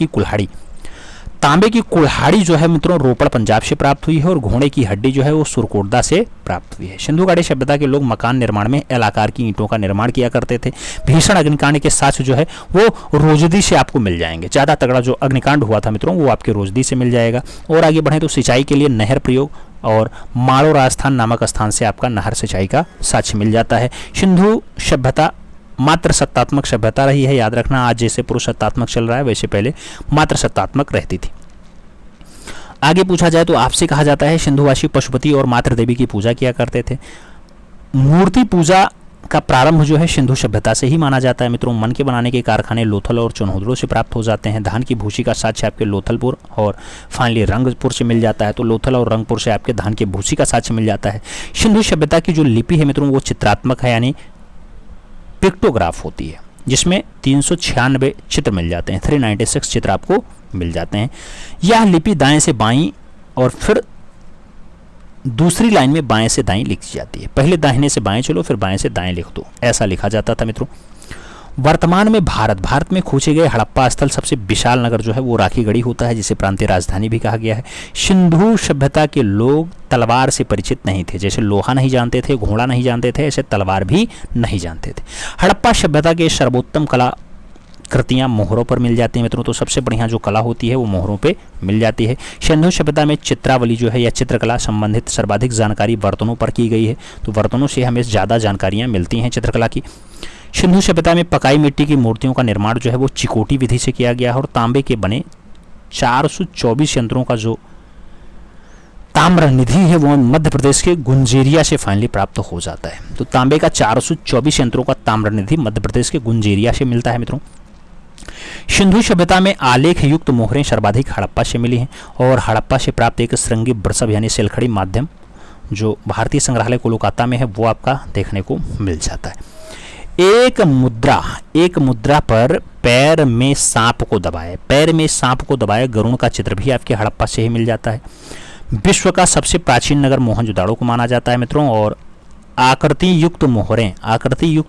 की कुल्हाड़ी जो है मित्रों रोपड़ पंजाब से प्राप्त हुई है। और घोड़े की हड्डी जो है वो सुरकोटदा से प्राप्त हुई है। सिंधु घाटी सभ्यता के लोग मकान निर्माण में एल आकार की ईंटों का निर्माण किया करते थे। भीषण अग्निकांड के साक्ष्य जो है वो रोजदी से आपको मिल जाएंगे। ज्यादा तगड़ा जो अग्निकांड हुआ था मित्रों वो आपके रोजदी से मिल जाएगा। और आगे बढ़े तो सिंचाई के लिए नहर प्रयोग और माड़ो राजस्थान नामक स्थान से आपका नहर सिंचाई का साक्ष्य मिल जाता है। सिंधु सभ्यता मात्र सत्तात्मक सभ्यता रही है, याद रखना। आज जैसे पुरुष सत्तात्मक चल रहा है वैसे पहले मात्र सत्तात्मक रहती थी। आगे पूछा जाए तो आपसे कहा जाता है सिंधुवासी पशुपति और मातृ देवी की पूजा किया करते थे। मूर्ति पूजा का प्रारंभ जो है सिंधु सभ्यता से ही माना जाता है मित्रों। मन के बनाने के कारखाने लोथल और चुनौदरों से प्राप्त हो जाते हैं। धान की भूसी का साक्ष्य आपके लोथलपुर और फाइनली रंगपुर से मिल जाता है। तो लोथल और रंगपुर से आपके धान की भूसी का साक्ष्य मिल जाता है। सिंधु सभ्यता की जो लिपि है मित्रों वो चित्रात्मक है, यानी पिक्टोग्राफ होती है, जिसमें 396 चित्र मिल जाते हैं। 396 चित्र आपको मिल जाते हैं। यह लिपि दाएं से बाईं और फिर दूसरी लाइन में बाएं से दाएं लिखी जाती है। पहले दाहिने से बाएं चलो फिर बाएं से दाएं लिख दो, ऐसा लिखा जाता था मित्रों। वर्तमान में भारत में खोजे गए हड़प्पा स्थल सबसे विशाल नगर जो है वो राखीगढ़ी होता है, जिसे प्रांतीय राजधानी भी कहा गया है। सिंधु सभ्यता के लोग तलवार से परिचित नहीं थे। जैसे लोहा नहीं जानते थे, घोड़ा नहीं जानते थे, ऐसे तलवार भी नहीं जानते थे। हड़प्पा सभ्यता के सर्वोत्तम कला कृतियां मोहरों पर मिल जाती हैं मित्रों। तो सबसे बढ़िया जो कला होती है वो मोहरों पे मिल जाती है। सिंधु सभ्यता में चित्रावली जो है या चित्रकला संबंधित सर्वाधिक जानकारी बर्तनों पर की गई है। तो बर्तनों से हमें ज़्यादा जानकारियाँ मिलती हैं चित्रकला की। सिंधु सभ्यता में पकाई मिट्टी की मूर्तियों का निर्माण जो है वो चिकोटी विधि से किया गया है। और तांबे के बने 424 यंत्रों का जो ताम्र निधि है वो मध्य प्रदेश के गुंजेरिया से फाइनली प्राप्त हो जाता है। तो तांबे का 424 यंत्रों का ताम्र निधि मध्य प्रदेश के गुंजेरिया से मिलता है मित्रों। सिंधु सभ्यता में आलेख युक्त मोहरें सर्वाधिक हड़प्पा से मिली हैं। और हड़प्पा से प्राप्त एक श्रृंगी वृषभ यानी सलखड़ी माध्यम जो भारतीय संग्रहालय कोलकाता में है वो आपका देखने को मिल जाता है। एक मुद्रा पर पैर में सांप को दबाए गरुड़ का चित्र भी आपके हड़प्पा से ही मिल जाता है। विश्व का सबसे प्राचीन नगर मोहनजोदाड़ो को माना जाता है मित्रों। और आकृति युक्त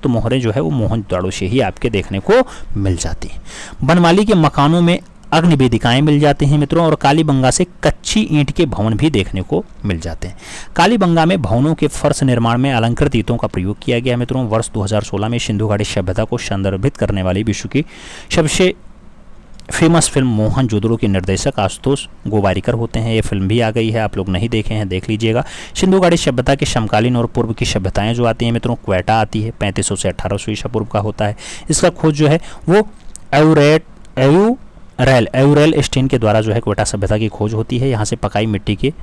मोहरें जो है वो मोहनजोदाड़ो से ही आपके देखने को मिल जाती है। बनमाली के मकानों में अग्निवेदिकाएं मिल जाती हैं मित्रों, और कालीबंगा से कच्ची ईंट के भवन भी देखने को मिल जाते हैं। कालीबंगा में भवनों के फर्श निर्माण में अलंकृत ईंटों का प्रयोग किया गया मित्रों। वर्ष 2016 में सिंधु घाटी सभ्यता को संदर्भित करने वाली विश्व की सबसे फेमस फिल्म मोहनजोदड़ो के निर्देशक आशुतोष गोवारिकर होते हैं। ये फिल्म भी आ गई है, आप लोग नहीं देखे हैं देख लीजिएगा। सिंधु घाटी सभ्यता के समकालीन और पूर्व की सभ्यताएं जो आती हैं मित्रों, क्वेटा आती है 3500 से 1800 ईसा पूर्व का होता है। इसका खोज जो है वो एवरेल स्टीन के द्वारा जो है क्वेटा सभ्यता की खोज होती है। यहाँ से पकाई मिट्टी के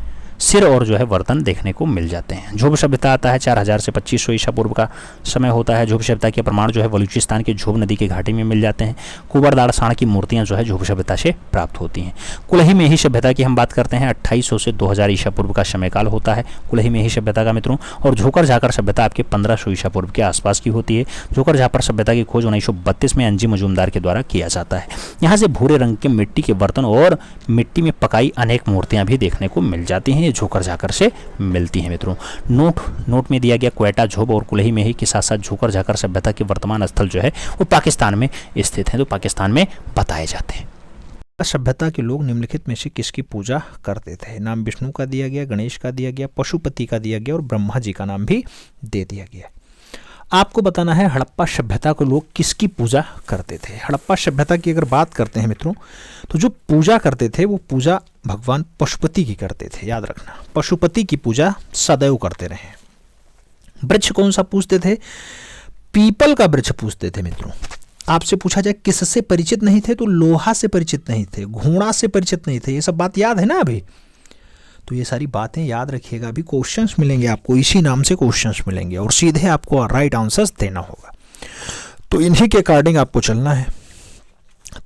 सिर और जो है बर्तन देखने को मिल जाते हैं। झोब सभ्यता आता है 4000 से 2500 ईसा पूर्व का समय होता है। झोब सभ्यता के प्रमाण जो है बलूचिस्तान के झोब नदी के घाटी में मिल जाते हैं। कुबरदाड़ सांड की मूर्तियां जो है झोब सभ्यता से प्राप्त होती हैं। कुल्ही में ही सभ्यता की हम बात करते हैं 2800 से 2000 ईसा पूर्व का समयकाल होता है कुल्ही में ही सभ्यता का मित्रों। और झोकर झाकर सभ्यता आपके 1500 ईसा पूर्व के आसपास की होती है। झोकर झापर सभ्यता की खोज 1932 में अंजी मजूमदार के द्वारा किया जाता है। यहाँ से भूरे रंग के मिट्टी के बर्तन और मिट्टी में पकाई अनेक मूर्तियां भी देखने को मिल जाती हैं। ये झोकर झाकर से मिलती हैं मित्रों। नोट में दिया गया क्वेटा, झोब और कुल्ही में ही के साथ साथ झोकर झाकर सभ्यता के वर्तमान स्थल जो है वो पाकिस्तान में स्थित है, तो पाकिस्तान में बताए जाते हैं। सभ्यता के लोग निम्नलिखित में से किसकी पूजा करते थे? नाम विष्णु का दिया गया, गणेश का दिया गया, पशुपति का दिया गया और ब्रह्मा जी का नाम भी दे दिया गया। आपको बताना है हड़प्पा सभ्यता को लोग किसकी पूजा करते थे। हड़प्पा सभ्यता की अगर बात करते हैं मित्रों, तो जो पूजा करते थे वो पूजा भगवान पशुपति की करते थे। याद रखना, पशुपति की पूजा सदैव करते रहे। वृक्ष कौन सा पूजते थे? पीपल का वृक्ष पूजते थे मित्रों। आपसे पूछा जाए किससे परिचित नहीं थे, तो लोहा से परिचित नहीं थे, घोड़ा से परिचित नहीं थे। ये सब बात याद है ना अभी? तो ये सारी बातें याद रखिएगा। अभी क्वेश्चंस मिलेंगे आपको, इसी नाम से क्वेश्चंस मिलेंगे और सीधे आपको राइट आंसर्स देना होगा। तो इन्हीं के अकॉर्डिंग आपको चलना है।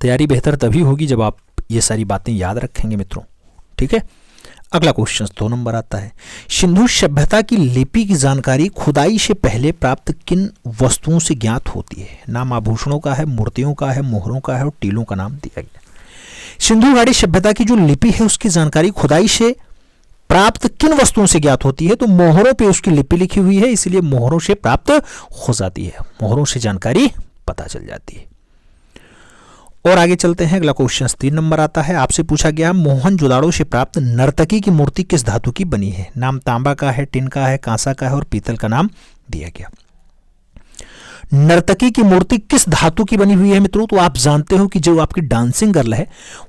तैयारी बेहतर तभी होगी जब आप ये सारी बातें याद रखेंगे मित्रों। ठीक है, अगला क्वेश्चन 2 नंबर आता है। सिंधु सभ्यता की लिपि की जानकारी खुदाई से पहले प्राप्त किन वस्तुओं से ज्ञात होती है? नाम आभूषणों का है, मूर्तियों का है, मोहरों का है और टीलों का नाम दिया गया। सिंधु घाटी सभ्यता की जो लिपि है उसकी जानकारी खुदाई से प्राप्त किन वस्तुओं से ज्ञात होती है? तो मोहरों पे उसकी लिपि लिखी हुई है, इसलिए मोहरों से प्राप्त हो जाती है, मोहरों से जानकारी पता चल जाती है। और आगे चलते हैं, अगला क्वेश्चन 3 नंबर आता है। आपसे पूछा गया मोहनजोदाड़ो से प्राप्त नर्तकी की मूर्ति किस धातु की बनी है? नाम तांबा का है, टिन का है, कांसा का है और पीतल का नाम दिया गया। नर्तकी की मूर्ति किस धातु की बनी हुई है मित्रों? तो आप जानते हो कि जो आपकी डांसिंग गर्ल है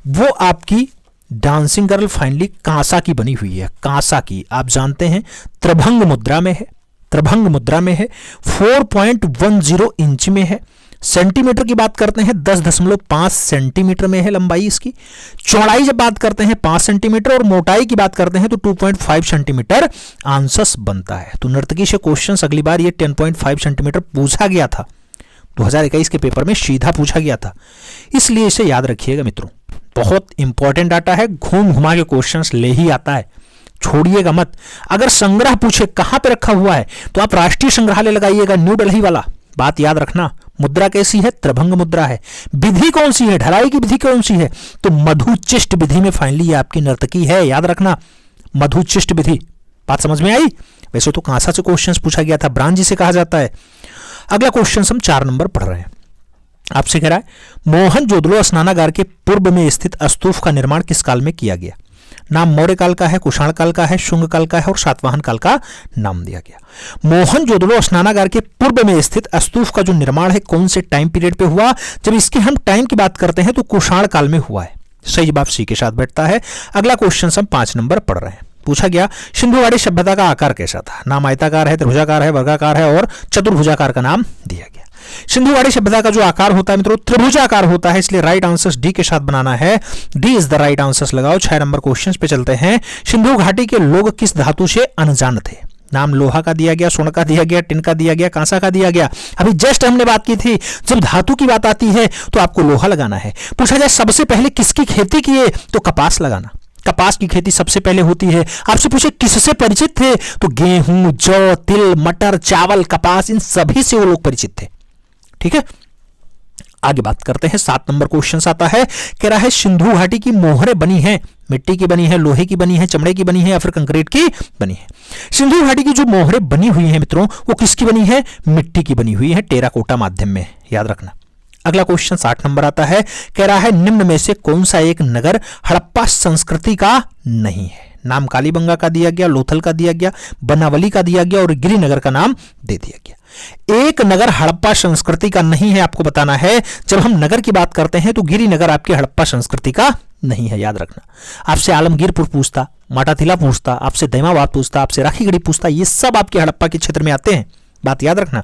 वो आपकी डांसिंग गर्ल फाइनली कांसा की बनी हुई है। कांसा की आप जानते हैं त्रिभंग मुद्रा में है, त्रिभंग मुद्रा में है, 4.10 इंच में है। सेंटीमीटर की बात करते हैं 10.5 सेंटीमीटर में है लंबाई इसकी। चौड़ाई जब बात करते हैं 5 सेंटीमीटर और मोटाई की बात करते हैं तो 2.5 सेंटीमीटर आंसस बनता है। तो नर्तकी से क्वेश्चंस अगली बार ये 10.5 सेंटीमीटर पूछा गया था, 2021 के पेपर में सीधा पूछा गया था, इसलिए इसे याद रखिएगा मित्रों। बहुत इंपॉर्टेंट डाटा है, घूम घुमा के क्वेश्चंस ले ही आता है, छोड़िएगा मत। अगर संग्रह पूछे कहां पे रखा हुआ है तो आप राष्ट्रीय संग्रहालय लगाइएगा, न्यू दिल्ली वाला। बात याद रखना, मुद्रा कैसी है? त्रिभंग मुद्रा है। विधि कौन सी है? ढलाई की विधि कौन सी है? तो मधुचिष्ट विधि में फाइनली आपकी नर्तकी है, याद रखना, मधुचिष्ट विधि। बात समझ में आई? वैसे तो कांसा से क्वेश्चंस पूछा गया था, ब्रांज जिसे कहा जाता है। अगला क्वेश्चन हम 4 नंबर पढ़ रहे हैं। आपसे कह रहा है मोहनजोदड़ो स्नानागार के पूर्व में स्थित स्तूप का निर्माण किस काल में किया गया? नाम मौर्य काल का है, कुषाण काल का है, शुंग काल का है और सातवाहन काल का नाम दिया गया। मोहनजोदड़ो स्नानागार के पूर्व में स्थित स्तूप का जो निर्माण है कौन से टाइम पीरियड पे हुआ? जब इसके हम टाइम की बात करते हैं तो कुषाण काल में हुआ है। सही जवाब सी के साथ बैठता है। अगला क्वेश्चन हम 5 नंबर पढ़ रहे हैं। पूछा गया सिंधु घाटी सभ्यता का आकार कैसा था? नाम आयताकार है, त्रिभुजाकार है, वर्गाकार है और चतुर्भुजाकार का नाम दिया गया। सिंधु घाटी सभ्यता का जो आकार होता है मित्रों त्रिभुजाकार होता है, इसलिए राइट आंसर डी के साथ बनाना है। D is the right answer लगाओ। 6 नंबर क्वेश्चन पे चलते हैं। सिंधु घाटी के लोग किस धातु से अनजान थे? नाम लोहा का दिया गया, स्वर्ण का दिया गया, टिन का दिया गया, कांसा का दिया गया। अभी जस्ट हमने बात की थी, जब धातु की बात आती है तो आपको लोहा लगाना है। पूछा जाए सबसे पहले किसकी खेती किए? तो कपास लगाना, कपास की खेती सबसे पहले होती है। आपसे पूछे किससे परिचित थे? तो गेहूं, जौ, तिल, मटर, चावल, कपास, इन सभी से वो लोग परिचित थे। ठीक है, आगे बात करते हैं। 7 नंबर क्वेश्चन आता है, कह रहा है सिंधु घाटी की मोहरें बनी हैं, मिट्टी की बनी है, लोहे की बनी है, चमड़े की बनी है या फिर कंक्रीट की बनी है? सिंधु घाटी की जो मोहरें बनी हुई हैं मित्रों वो किसकी बनी है? मिट्टी की बनी हुई है, टेराकोटा माध्यम में, याद रखना। अगला क्वेश्चन 60 नंबर आता है, कह रहा है निम्न में से कौन सा एक नगर हड़प्पा संस्कृति का नहीं है। नाम कालीबंगा का दिया गया, लोथल का दिया गया, बनावली का दिया गया और गिरिनगर का नाम दे दिया गया। एक नगर हड़प्पा संस्कृति का नहीं है, आपको बताना है। जब हम नगर की बात करते हैं तो गिरिनगर आपकी हड़प्पा संस्कृति का नहीं है, याद रखना। आपसे आलमगीरपुर पूछता, माटाथिला पूछता, आपसे दैमाबाद पूछता, आपसे राखीगढ़ी पूछता, ये सब आपके हड़प्पा के क्षेत्र में आते हैं, बात याद रखना।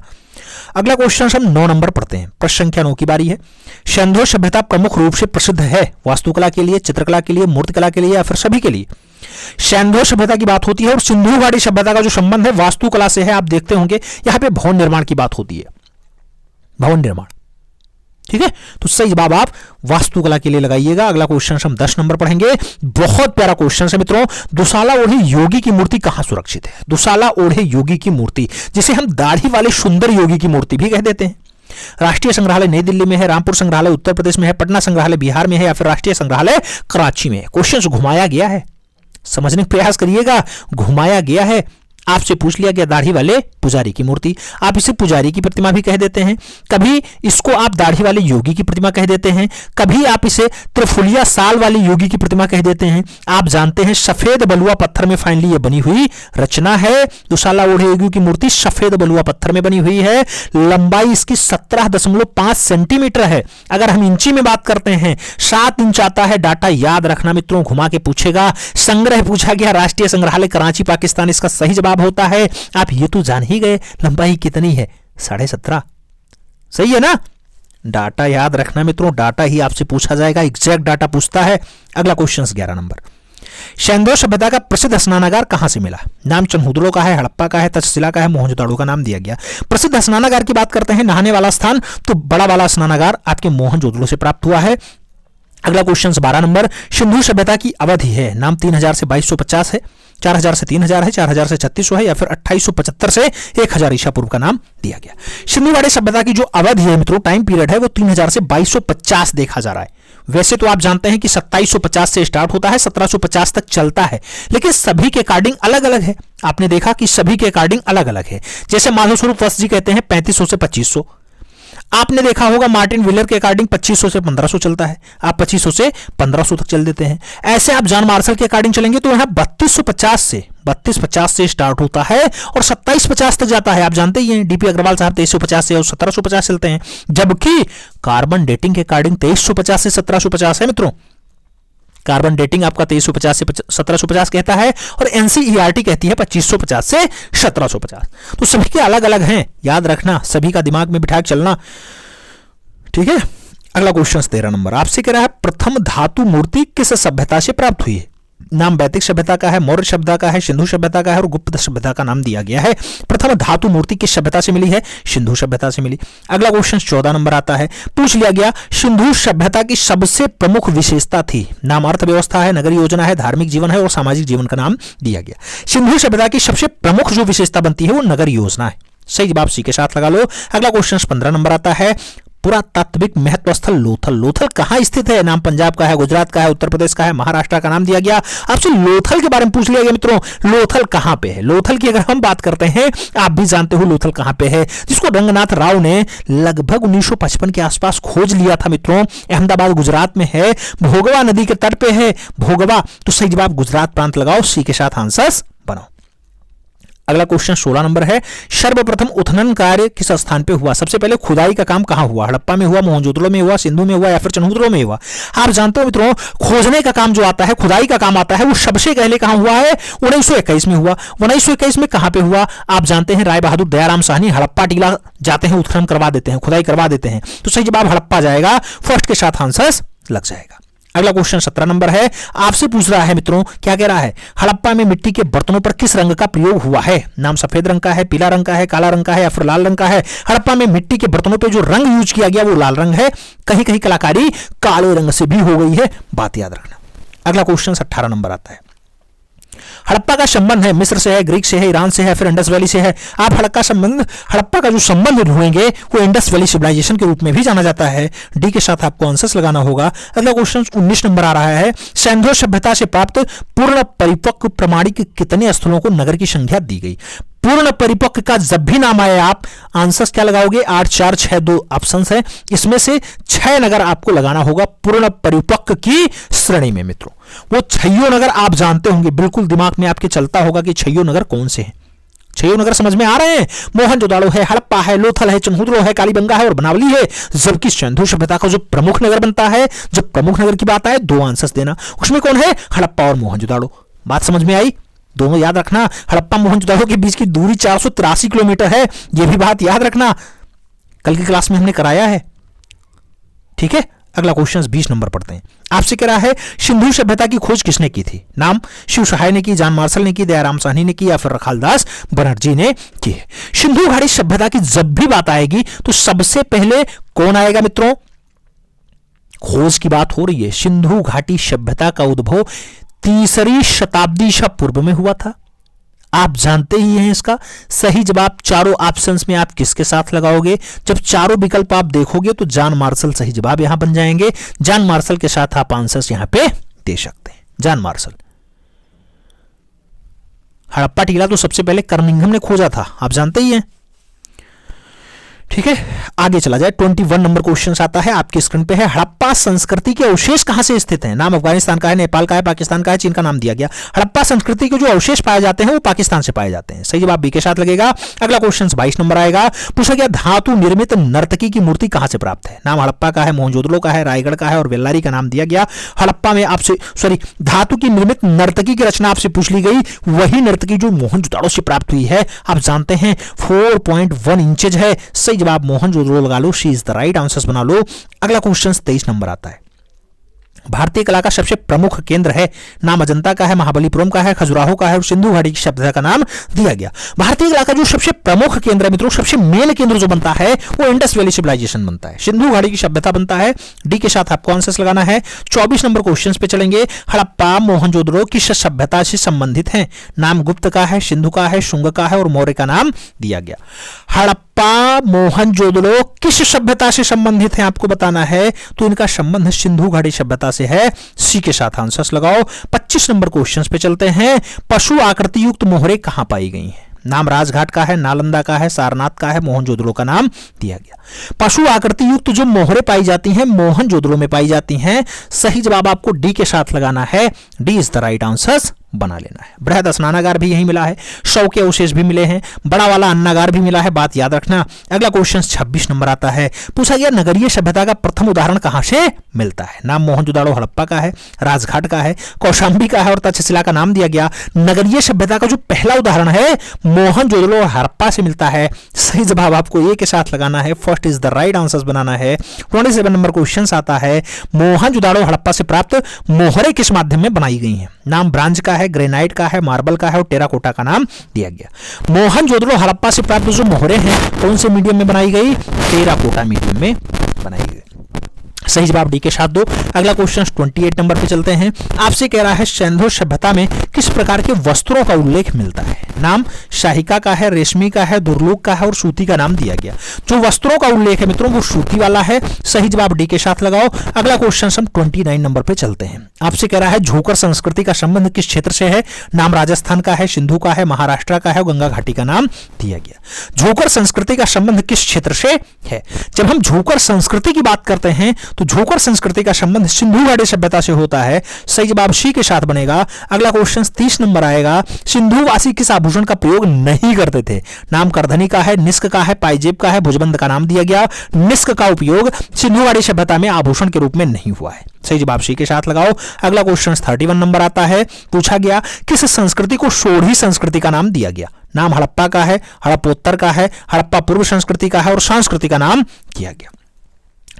अगला क्वेश्चन हम 9 नंबर पढ़ते हैं। प्रश्न संख्या 9 की बारी है। सिंधु सभ्यता प्रमुख रूप से प्रसिद्ध है वास्तुकला के लिए, चित्रकला के लिए, मूर्तिकला के लिए या फिर सभी के लिए। सिंधु सभ्यता की बात होती है और सिंधु घाटी सभ्यता का जो संबंध है वास्तुकला से है। आप देखते होंगे यहां पे भवन निर्माण की बात होती है, भवन निर्माण, ठीक है। तो सही जवाब आप वास्तुकला के लिए लगाइएगा। अगला क्वेश्चन हम 10 नंबर पढ़ेंगे। बहुत प्यारा क्वेश्चन है मित्रों। दुशाला ओढ़े योगी की मूर्ति कहां सुरक्षित है। दुशाला ओढ़े योगी की मूर्ति, जिसे हम दाढ़ी वाले सुंदर योगी की मूर्ति भी कह देते हैं। राष्ट्रीय संग्रहालय नई दिल्ली में है, रामपुर संग्रहालय उत्तर प्रदेश में है, पटना संग्रहालय बिहार में है या फिर राष्ट्रीय संग्रहालय कराची में है। क्वेश्चन घुमाया गया है, समझने का प्रयास करिएगा। घुमाया गया है, आपसे पूछ लिया गया दाढ़ी वाले पुजारी की मूर्ति, आप इसे पुजारी की प्रतिमा भी कह देते हैं, कभी इसको आप दाढ़ी वाले योगी की प्रतिमा कह देते हैं, कभी आप इसे त्रिफुलिया साल वाले योगी की प्रतिमा कह देते हैं। आप जानते हैं सफेद बलुआ पत्थर में फाइनली ये बनी हुई रचना है। दुशाला ओढ़े योगी की मूर्ति सफेद बलुआ पत्थर में बनी हुई है। लंबाई इसकी 17.5 सेंटीमीटर है। अगर हम इंची में बात करते हैं 7 इंच आता है। डाटा याद रखना मित्रों, घुमा के पूछेगा। संग्रह पूछा गया, राष्ट्रीय संग्रहालय कराची पाकिस्तान इसका सही जवाब होता है। आप ये तो जान ही गए लंबाई कितनी है, 17.5, सही है ना। डाटा याद रखना मित्रों, डाटा ही आपसे पूछा जाएगा, एग्जैक्ट डाटा पूछता है। अगला क्वेश्चन 11 नंबर। सिंधु सभ्यता का प्रसिद्ध स्नानागार कहां से मिला। नाम चनहुदड़ो का है, हड़प्पा का है, तक्षशिला का है, मोहनजोदाड़ो का नाम दिया गया। प्रसिद्ध स्नानागार की बात करते हैं, नहाने वाला स्थान, तो बड़ा वाला स्नानागार आपके मोहनजोदड़ो से प्राप्त हुआ है। अगला क्वेश्चन 12 नंबर। सिंधु सभ्यता की अवधि है, नाम 3000 से 2250 है, 4000 से 3000 है, 4000 से 3600 है या फिर 2875 से 1000 ईसा पूर्व का नाम दिया गया। सिंधु घाटी सभ्यता की जो अवधि है मित्रों, टाइम पीरियड है, वो 3000 से 2250 देखा जा रहा है। वैसे तो आप जानते हैं कि 2750 से स्टार्ट होता है, 1750 तक चलता है, लेकिन सभी के अकॉर्डिंग अलग अलग है। आपने देखा कि सभी के अकॉर्डिंग अलग अलग है। जैसे माधव स्वरूप वस्त जी कहते हैं 3500 से 2500। आपने देखा होगा मार्टिन विलर के अकॉर्डिंग 2500 से 1500 चलता है, आप 2500 से 1500 तक चल देते हैं। ऐसे आप जॉन मार्शल के अकॉर्डिंग चलेंगे तो यहां 3250 से स्टार्ट होता है और 2750 तक जाता है। आप जानते ही हैं डीपी अग्रवाल साहब 2350 से और 1750 चलते हैं, जबकि कार्बन डेटिंग के अकॉर्डिंग 2350 से 1750 है मित्रों। कार्बन डेटिंग आपका 2350 से 1750 कहता है और एनसीईआरटी कहती है 2550 से 1750। तो सभी के अलग अलग हैं, याद रखना, सभी का दिमाग में बिठा के चलना, ठीक है। अगला क्वेश्चन 13 नंबर आपसे कह रहा है, प्रथम धातु मूर्ति किस सभ्यता से प्राप्त हुई है। नाम वैदिक सभ्यता का है, मौर्य सभ्यता का है, सिंधु सभ्यता का है और गुप्त सभ्यता का नाम दिया गया है। प्रथम धातु मूर्ति किस सभ्यता से मिली है, सिंधु सभ्यता से मिली। अगला क्वेश्चन 14 नंबर आता है, पूछ लिया गया सिंधु सभ्यता की सबसे प्रमुख विशेषता थी। नाम अर्थव्यवस्था है, नगर योजना है, धार्मिक जीवन है और सामाजिक जीवन का नाम दिया गया। सिंधु सभ्यता की सबसे प्रमुख जो विशेषता बनती है वो नगर योजना है। सही जवाब सी के साथ लगा लो। अगला क्वेश्चन 15 नंबर आता है, पुरातात्विक महत्व स्थल लोथल। लोथल कहां स्थित है। नाम पंजाब का है, गुजरात का है, उत्तर प्रदेश का है, महाराष्ट्र का नाम दिया गया। आपसे लोथल के बारे में पूछ लिया गया मित्रों, लोथल कहां पे है। लोथल की अगर हम बात करते हैं, आप भी जानते हो लोथल कहां पे है, जिसको रंगनाथ राव ने लगभग 1955 के आसपास खोज लिया था मित्रों। अहमदाबाद गुजरात में है, भोगवा नदी के तट पे है भोगवा। तो सही जवाब गुजरात प्रांत लगाओ, सी के साथ आंसर्स बनाओ। अगला क्वेश्चन 16 नंबर है, सर्वप्रथम उत्खनन कार्य किस स्थान पे हुआ। सबसे पहले खुदाई का काम कहां हुआ। हड़प्पा में हुआ, मोहनजोदड़ो में हुआ, सिंधु में हुआ या फिर चनहुदड़ो में हुआ। आप जानते हो मित्रों, खोजने का काम जो आता है, खुदाई का काम आता है, वो सबसे पहले कहां हुआ है, 1921 में हुआ। 1921 में कहां पे हुआ, आप जानते हैं राय बहादुर दयाराम साहनी हड़प्पा टीला जाते हैं, उत्खनन करवा देते हैं, खुदाई करवा देते हैं। तो सही जवाब हड़प्पा जाएगा, फर्स्ट के साथ आंसर्स लग जाएगा। अगला क्वेश्चन 17 नंबर है, आपसे पूछ रहा है मित्रों, क्या कह रहा है, हड़प्पा में मिट्टी के बर्तनों पर किस रंग का प्रयोग हुआ है। नाम सफेद रंग का है, पीला रंग का है, काला रंग का है या फिर लाल रंग का है। हड़प्पा में मिट्टी के बर्तनों पर जो रंग यूज किया गया वो लाल रंग है। कहीं कहीं कलाकारी काले रंग से भी हो गई है, बात याद रखना। अगला क्वेश्चन 18 नंबर आता है, हड़प्पा का संबंध है मिस्र से है, ग्रीक से है, ईरान से है, फिर इंडस वैली से है। आप हड़प्पा का जो संबंध ढूंढेंगे वो इंडस वैली सिविलाइजेशन के रूप में भी जाना जाता है। डी के साथ आपको आंसर्स लगाना होगा। अगला क्वेश्चन 19 नंबर आ रहा है, सिंधु सभ्यता से प्राप्त पूर्ण परिपक्व प्रमाणिक कितने स्थलों को नगर की संख्या दी गई? पूर्ण परिपक्व का जब भी नाम आए आप आंसर्स क्या लगाओगे? 8 4 6 2 ऑप्शंस है, इसमें से 6 नगर आपको लगाना होगा पूर्ण परिपक्व की श्रेणी में। मित्रों वो 6 नगर आप जानते होंगे, बिल्कुल दिमाग में आपके चलता होगा कि 6 नगर कौन से हैं। 6 नगर समझ में आ रहे हैं? मोहनजोदाड़ो है, हड़प्पा है, लोथल है, चंहुद्रो है, कालीबंगा है और बनावली है। जबकि सिंधु सभ्यता का जो प्रमुख नगर बनता है, जब प्रमुख नगर की बात आए 2 आंसर्स देना, उसमें कौन है? हड़प्पा और मोहनजोदाड़ो। बात समझ में आई? दोनों याद रखना, हड़प्पा मोहनजोदाड़ो के बीच की दूरी 483 किलोमीटर है, यह भी बात याद रखना, कल की क्लास में हमने कराया है। ठीक है, अगला क्वेश्चन 20 नंबर पढ़ते हैं। आपसे कह रहा है सिंधु सभ्यता की खोज किसने की थी? नाम शिव सहाय ने की, जान मार्शल ने की, दयाराम साहनी ने की या फिर रखालदास बनर्जी ने की है। सिंधु घाटी सभ्यता की जब भी बात आएगी तो सबसे पहले कौन आएगा मित्रों? खोज की बात हो रही है। सिंधु घाटी सभ्यता का उद्भव 3री शताब्दी ईसा पूर्व में हुआ था। आप जानते ही हैं इसका सही जवाब। चारों ऑप्शंस में आप किसके साथ लगाओगे? जब चारों विकल्प आप देखोगे तो जान मार्शल सही जवाब यहां बन जाएंगे। जान मार्शल के साथ आप आंसर्स यहां पे दे सकते हैं। जान मार्शल। हड़प्पा टीला तो सबसे पहले कर्निंघम ने खोजा था, आप जानते ही हैं। ठीक है, आगे चला जाए। 21 नंबर क्वेश्चन आता है आपकी स्क्रीन पे है, हड़प्पा संस्कृति के अवशेष कहां से स्थित हैं? नाम अफगानिस्तान का है, नेपाल का है, पाकिस्तान का है, चीन का नाम दिया गया। हड़प्पा संस्कृति के जो अवशेष पाए जाते हैं वो पाकिस्तान से पाए जाते हैं। सही जवाब बी के साथ लगेगा। अगला क्वेश्चन 22 नंबर आएगा। पूछा गया धातु निर्मित नर्तकी की मूर्ति कहां से प्राप्त है? नाम हड़प्पा का है, मोहनजोदड़ो का है, रायगढ़ का है और वेल्लारी का नाम दिया गया। हड़प्पा में आपसे धातु की निर्मित नर्तकी की रचना आपसे पूछ ली गई, वही नर्तकी जो मोहनजोदड़ो से प्राप्त हुई है। आप जानते हैं 4.1 इंचेज है। सही जवाब मोहनजोदड़ो लगा लो, she is the right answers बना लो। अगला क्वेश्चन 23 नंबर आता है। भारतीय कला का सबसे प्रमुख केंद्र है। नाम अजंता का है, महाबलीपुरम का है, खजुराहो का है और सिंधु घाटी की सभ्यता का नाम दिया गया। भारतीय कला का जो सबसे प्रमुख केंद्र है मित्रों, सबसे मेन केंद्र जो बनता है वो इंडस वैली सिविलाइजेशन बनता है, सिंधु घाटी की सभ्यता बनता है। डी के साथ आपको आंसर्स लगाना है। 24 नंबर क्वेश्चन पे चलेंगे। हड़प्पा मोहनजोदड़ो किस सभ्यता से संबंधित है? नाम गुप्त का है, सिंधु का है, शुंग का है और मौर्य का नाम दिया गया। हड़प्पा मोहनजोदड़ो किस सभ्यता से संबंधित है आपको बताना है, तो इनका संबंध सिंधु घाटी सभ्यता से है। सी के साथ आंसर्स लगाओ। 25 नंबर क्वेश्चन पे चलते हैं। पशु आकृति युक्त मोहरे कहां पाई गई हैं? नाम राजघाट का है, नालंदा का है, सारनाथ का है, मोहनजोदड़ो का नाम दिया गया। पशु आकृति युक्त जो मोहरे पाई जाती हैं मोहनजोदड़ो में पाई जाती हैं। सही जवाब आपको डी के साथ लगाना है। D is the right answers बना लेना है। बृहद स्नानागार भी यहीं मिला है, 100 के अवशेष भी मिले हैं, बड़ा वाला अन्नागार भी मिला है, बात याद रखना। अगला क्वेश्चन 26 नंबर आता है। पूछा गया नगरीय सभ्यता का प्रथम उदाहरण कहां से मिलता है? नाम मोहनजोदड़ो हड़प्पा का है, राजघाट का है, कौशाम्बी का है और तक्षशिला का नाम दिया गया। नगरीय सभ्यता का जो पहला उदाहरण है मोहनजोदड़ो और हड़प्पा से मिलता है। सही जवाब आपको ए के साथ लगाना है। First is the right answers बनाना है। 27 नंबर क्वेश्चन आता है। मोहनजोदड़ो हड़प्पा से प्राप्त मोहरे किस माध्यम में बनाई गई हैं? नाम ब्रांज का है, ग्रेनाइट का है, मार्बल का है और टेराकोटा का नाम दिया गया। मोहनजोदड़ो हड़प्पा से प्राप्त जो मोहरे हैं कौन से मीडियम में बनाई गई? टेराकोटा मीडियम में बनाई गई। सही जवाब डी के साथ दो। अगला क्वेश्चन 28 नंबर पे चलते हैं। आपसे कह रहा है सिंधु सभ्यता में किस प्रकार के वस्त्रों का उल्लेख मिलता है? नाम शाहिका का है, रेशमी का है, दुर्लुक का है और सूती का नाम दिया गया। जो वस्त्रों का उल्लेख है मित्रों वो सूती वाला है। सही जवाब डी के साथ लगाओ। अगला क्वेश्चन हम 29 नंबर पे चलते हैं। आपसे कह रहा है झोकर संस्कृति का संबंध किस क्षेत्र से है? नाम राजस्थान का है, सिंधु का है, महाराष्ट्र का है और गंगा घाटी का नाम दिया गया। झोकर संस्कृति का संबंध किस क्षेत्र से है? जब हम झोकर संस्कृति की बात करते हैं तो झोकर संस्कृति का संबंध सिंधु घाटी सभ्यता से होता है। सही जवाब सी के साथ बनेगा। अगला क्वेश्चन 30 नंबर आएगा। सिंधुवासी किस आभूषण का प्रयोग नहीं करते थे? नाम करधनी का है, निष्क का है, पाइजेब का है, भुजबंद का नाम दिया गया। निष्क का उपयोग सिंधु घाटी सभ्यता में आभूषण के रूप में नहीं हुआ है। सही जवाब सी के साथ लगाओ। अगला क्वेश्चन 31 नंबर आता है। पूछा गया किस संस्कृति को सोढ़ी संस्कृति का नाम दिया गया? नाम हड़प्पा का है, हड़प्पोत्तर का है, हड़प्पा पूर्व संस्कृति का है और संस्कृति का नाम दिया गया।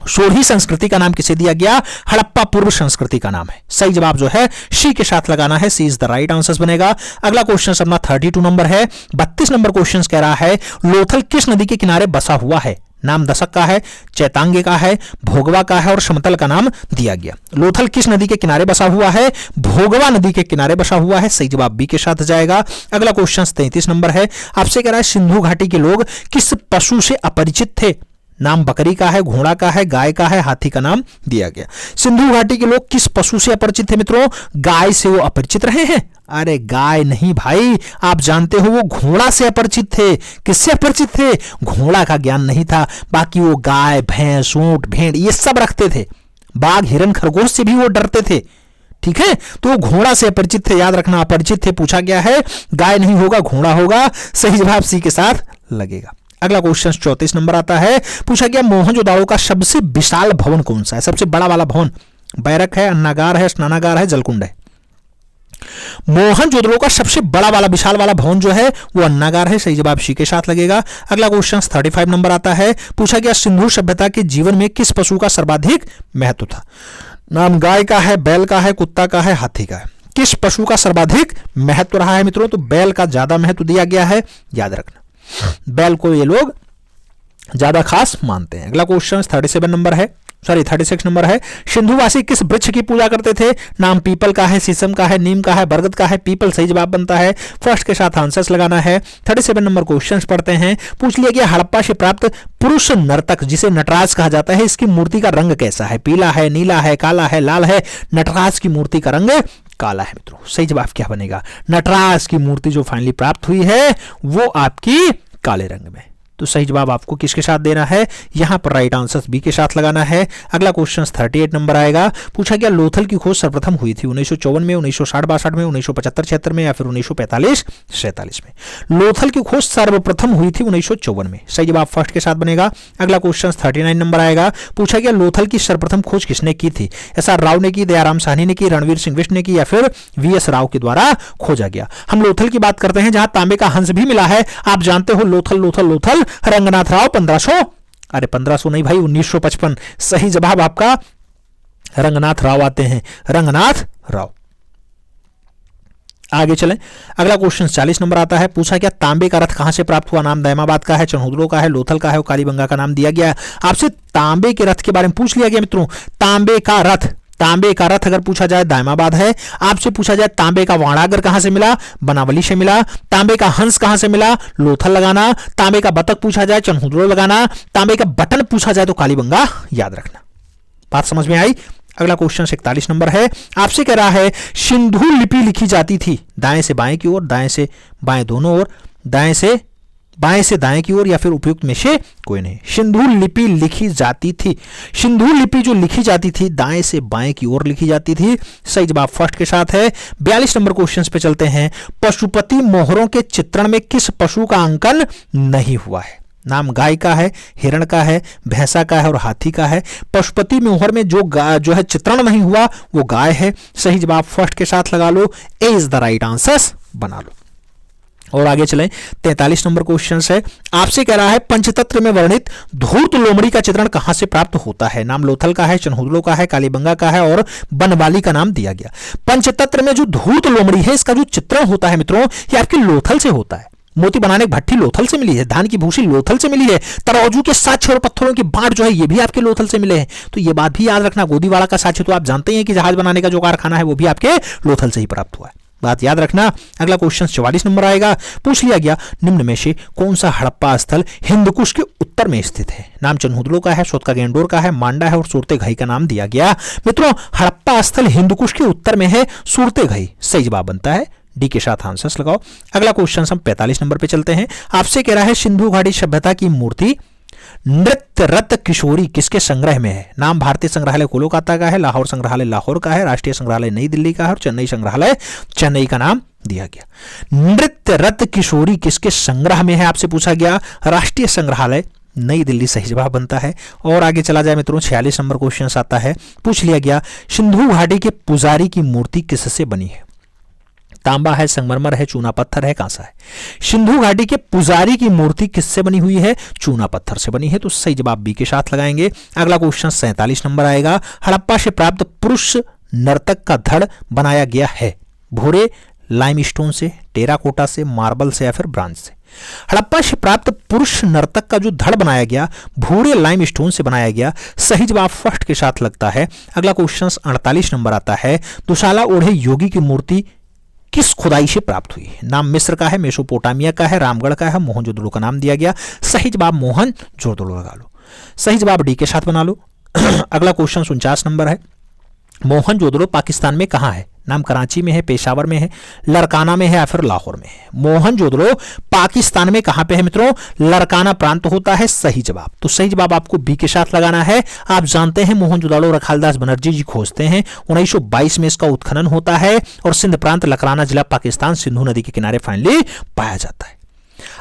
सोढ़ी संस्कृति का नाम किसे दिया गया? हड़प्पा पूर्व संस्कृति का नाम है। सही जवाब जो है सी के साथ लगाना है। सी इज द राइट आंसर बनेगा। अगला क्वेश्चन अपना 32 नंबर है। 32 नंबर क्वेश्चन कह रहा है लोथल किस नदी के किनारे बसा हुआ है? नाम दशक का है, चैतांगे का है, भोगवा का है और समतल का नाम दिया गया। लोथल किस नदी के किनारे बसा हुआ है? भोगवा नदी के किनारे बसा हुआ है। सही जवाब बी के साथ जाएगा। अगला क्वेश्चन 33 नंबर है, आपसे कह रहा है सिंधु घाटी के लोग किस पशु से अपरिचित थे? नाम बकरी का है, घोड़ा का है, गाय का है, हाथी का नाम दिया गया। सिंधु घाटी के लोग किस पशु से अपरिचित थे मित्रों? गाय से वो अपरिचित रहे हैं? अरे गाय नहीं भाई, आप जानते हो वो घोड़ा से अपरिचित थे। किससे अपरिचित थे? घोड़ा का ज्ञान नहीं था, बाकी वो गाय, भैंस, ऊंट, भेड़ ये सब रखते थे। बाघ, हिरन, खरगोश से भी वो डरते थे। ठीक है, तो वो घोड़ा से अपरिचित थे, याद रखना अपरिचित थे पूछा गया है। गाय नहीं होगा, घोड़ा होगा। सही जवाब सी के साथ लगेगा। अगला क्वेश्चन 34 नंबर आता है, पूछा गया मोहनजोदाड़ो का सबसे विशाल भवन कौन सा है? सबसे बड़ा वाला भवन बैरक है, अन्नागार है, स्नानागार है, जलकुंड है। मोहनजोदड़ो का सबसे बड़ा वाला विशाल वाला भवन जो है वो अन्नागार है। सही जवाब सी के साथ लगेगा। अगला क्वेश्चन 35 नंबर आता है, पूछा गया सिंधु सभ्यता के जीवन में किस पशु का सर्वाधिक महत्व था? नाम गाय का है, बैल का है, कुत्ता का है, हाथी का है। किस पशु का सर्वाधिक महत्व रहा है मित्रों? तो बैल का ज्यादा महत्व दिया गया है, याद रखना। बैल को ये लोग ज्यादा खास मानते हैं। अगला क्वेश्चन 36 नंबर है, सिंधुवासी किस वृक्ष की पूजा करते थे? नाम पीपल का है, शीशम का है, नीम का है, बरगद का है। पीपल सही जवाब बनता है। फर्स्ट के साथ आंसर्स लगाना है। 37 नंबर क्वेश्चन पढ़ते हैं। पूछ लिया गया हड़प्पा से प्राप्त पुरुष नर्तक जिसे नटराज कहा जाता है, इसकी मूर्ति का रंग कैसा है? पीला है, नीला है, काला है, लाल है। नटराज की मूर्ति का रंग काला है मित्रों। सही जवाब क्या बनेगा? नटराज की मूर्ति जो फाइनली प्राप्त हुई है वो आपकी काले रंग में। तो सही जवाब आपको किसके साथ देना है? यहां पर राइट आंसर बी के साथ लगाना है। अगला क्वेश्चन 38 नंबर आएगा, पूछा गया लोथल की खोज सर्वप्रथम हुई थी 1954 में, 1960-62 में, 1975-76 में या फिर 1945-46 में? लोथल की खोज सर्वप्रथम हुई थी 1954 में। सही जवाब फर्स्ट के साथ बनेगा। अगला क्वेश्चन 39 नंबर आएगा, पूछा गया लोथल की सर्वप्रथम खोज किसने की थी? एस.आर. राव ने की, दयाराम साहनी ने की, रणवीर सिंह बिष्ट ने की या फिर वी.एस. राव के द्वारा खोजा गया? हम लोथल की बात करते हैं जहां तांबे का हंस भी मिला है। आप जानते हो लोथल रंगनाथ राव 1500 नहीं भाई 1955। सही जवाब आपका रंगनाथ राव आते हैं, रंगनाथ राव। आगे चलें। अगला क्वेश्चन 40 नंबर आता है, पूछा क्या तांबे का रथ कहां से प्राप्त हुआ? नाम दायमाबाद का है, चन्हुदड़ो का है, लोथल का है और कालीबंगा का नाम दिया गया है। आपसे तांबे के रथ के बारे में पूछ लिया गया मित्रों। तांबे का रथ अगर पूछा जाए दायमाबाद है। आपसे पूछा जाए तांबे का वाणागर कहां से मिला? बनावली से मिला। तांबे का हंस कहां से मिला? लोथल लगाना। तांबे का बतख पूछा जाए चन्हुदड़ो लगाना। तांबे का बटन पूछा जाए तो कालीबंगा याद रखना। बात समझ में आई? अगला क्वेश्चन 41 नंबर है, आपसे कह रहा है सिंधु लिपि लिखी जाती थी दाएं से बाएं की ओर, दाएं से बाएं दोनों ओर, बाएं से दाएं की ओर या फिर उपयुक्त में से कोई नहीं। सिंधु लिपि लिखी जाती थी। सिंधु लिपि जो लिखी जाती थी दाएं से बाएं की ओर लिखी जाती थी। सही जवाब फर्स्ट के साथ है। 42 नंबर क्वेश्चन पे चलते हैं। पशुपति मोहरों के चित्रण में किस पशु का अंकन नहीं हुआ है? नाम गाय का है, हिरण का है, भैंसा का है और हाथी का है। पशुपति मोहर में जो है चित्रण नहीं हुआ वो गाय है। सही जवाब फर्स्ट के साथ लगा लो। ए इज द राइट आंसर बना लो। और आगे चलें। 43 नंबर क्वेश्चन है, आपसे कह रहा है पंचतंत्र में वर्णित धूर्त लोमड़ी का चित्रण कहां से प्राप्त होता है? नाम लोथल का है, चन्हुदड़ो का है, कालीबंगा का है और बनवाली का नाम दिया गया। पंचतंत्र में जो धूर्त लोमड़ी है इसका जो चित्रण होता है मित्रों ये आपके लोथल से होता है। मोती बनाने की भट्टी लोथल से मिली है, धान की भूसी लोथल से मिली है, तराजू के साँचे और पत्थरों की बाढ़ जो है ये भी आपके लोथल से मिले हैं। तो ये बात भी याद रखना। गोदीवाड़ा का साँचे तो आप जानते हैं कि जहाज बनाने का जो कारखाना है वो भी आपके लोथल से ही प्राप्त हुआ है। बात याद रखना। अगला क्वेश्चन 44 नंबर आएगा, पूछ लिया गया निम्न में से कौन सा हड़प्पा स्थल हिंदकुश के उत्तर में स्थित है? नाम चन्हुदड़ो का है, सोतकागेंडोर का है, मांडा है और सूरतेघई का नाम दिया गया। मित्रों हड़प्पा स्थल हिंदकुश के उत्तर में है, सूरतेघई। सही जवाब बनता है डी के साथ आंसर्स लगाओ। अगला क्वेश्चन हम 45 नंबर पे चलते हैं। आपसे कह रहा है सिंधु घाटी सभ्यता की मूर्ति नृत्य रत किशोरी किसके संग्रह में है? नाम भारतीय संग्रहालय कोलकाता का है, लाहौर संग्रहालय लाहौर का है, राष्ट्रीय संग्रहालय नई दिल्ली का है और चेन्नई संग्रहालय चेन्नई का नाम दिया गया। नृत्य रत किशोरी किसके संग्रह में है? आपसे पूछा गया। राष्ट्रीय संग्रहालय नई दिल्ली सही जवाब बनता है। और आगे चला जाए मित्रों 46 नंबर क्वेश्चन आता है, पूछ लिया गया सिंधु घाटी के पुजारी की मूर्ति किससे बनी है? तांबा है, संगमरमर है, चूना पत्थर है, कांसा है। सिंधु घाटी के पुजारी की मूर्ति किससे बनी हुई है? चूना पत्थर से बनी है। तो सही जवाब बी के साथ लगाएंगे। अगला क्वेश्चन 47 नंबर आएगा, हड़प्पा से प्राप्त पुरुष नर्तक का धड़ बनाया गया है भूरे लाइमस्टोन से, टेराकोटा से, मार्बल से या फिर ब्रांज से? हड़प्पा से प्राप्त पुरुष नर्तक का जो धड़ बनाया गया भूरे लाइमस्टोन से बनाया गया, सही जवाब फर्स्ट के साथ लगता है। अगला क्वेश्चन 48 नंबर आता है, दुशाला ओढ़े योगी की मूर्ति किस खुदाई से प्राप्त हुई? नाम मिस्र का है, मेसोपोटामिया का है, रामगढ़ का है, मोहनजोदड़ो का नाम दिया गया। सही जवाब मोहनजोदड़ो लगा लो, सही जवाब डी के साथ बना लो। अगला क्वेश्चन 49 नंबर है, मोहनजोदड़ो पाकिस्तान में कहां है? नाम कराची में है, पेशावर में है, लड़काना में है या फिर लाहौर में है? मोहनजोदड़ो पाकिस्तान में कहां पे है मित्रों? लड़काना प्रांत होता है सही जवाब। तो सही जवाब आपको बी के साथ लगाना है। आप जानते हैं मोहनजोदड़ो रखालदास बनर्जी जी खोजते हैं, 1922 में इसका उत्खनन होता है और सिंध प्रांत लकराना जिला पाकिस्तान सिंधु नदी के किनारे फाइनली पाया जाता है।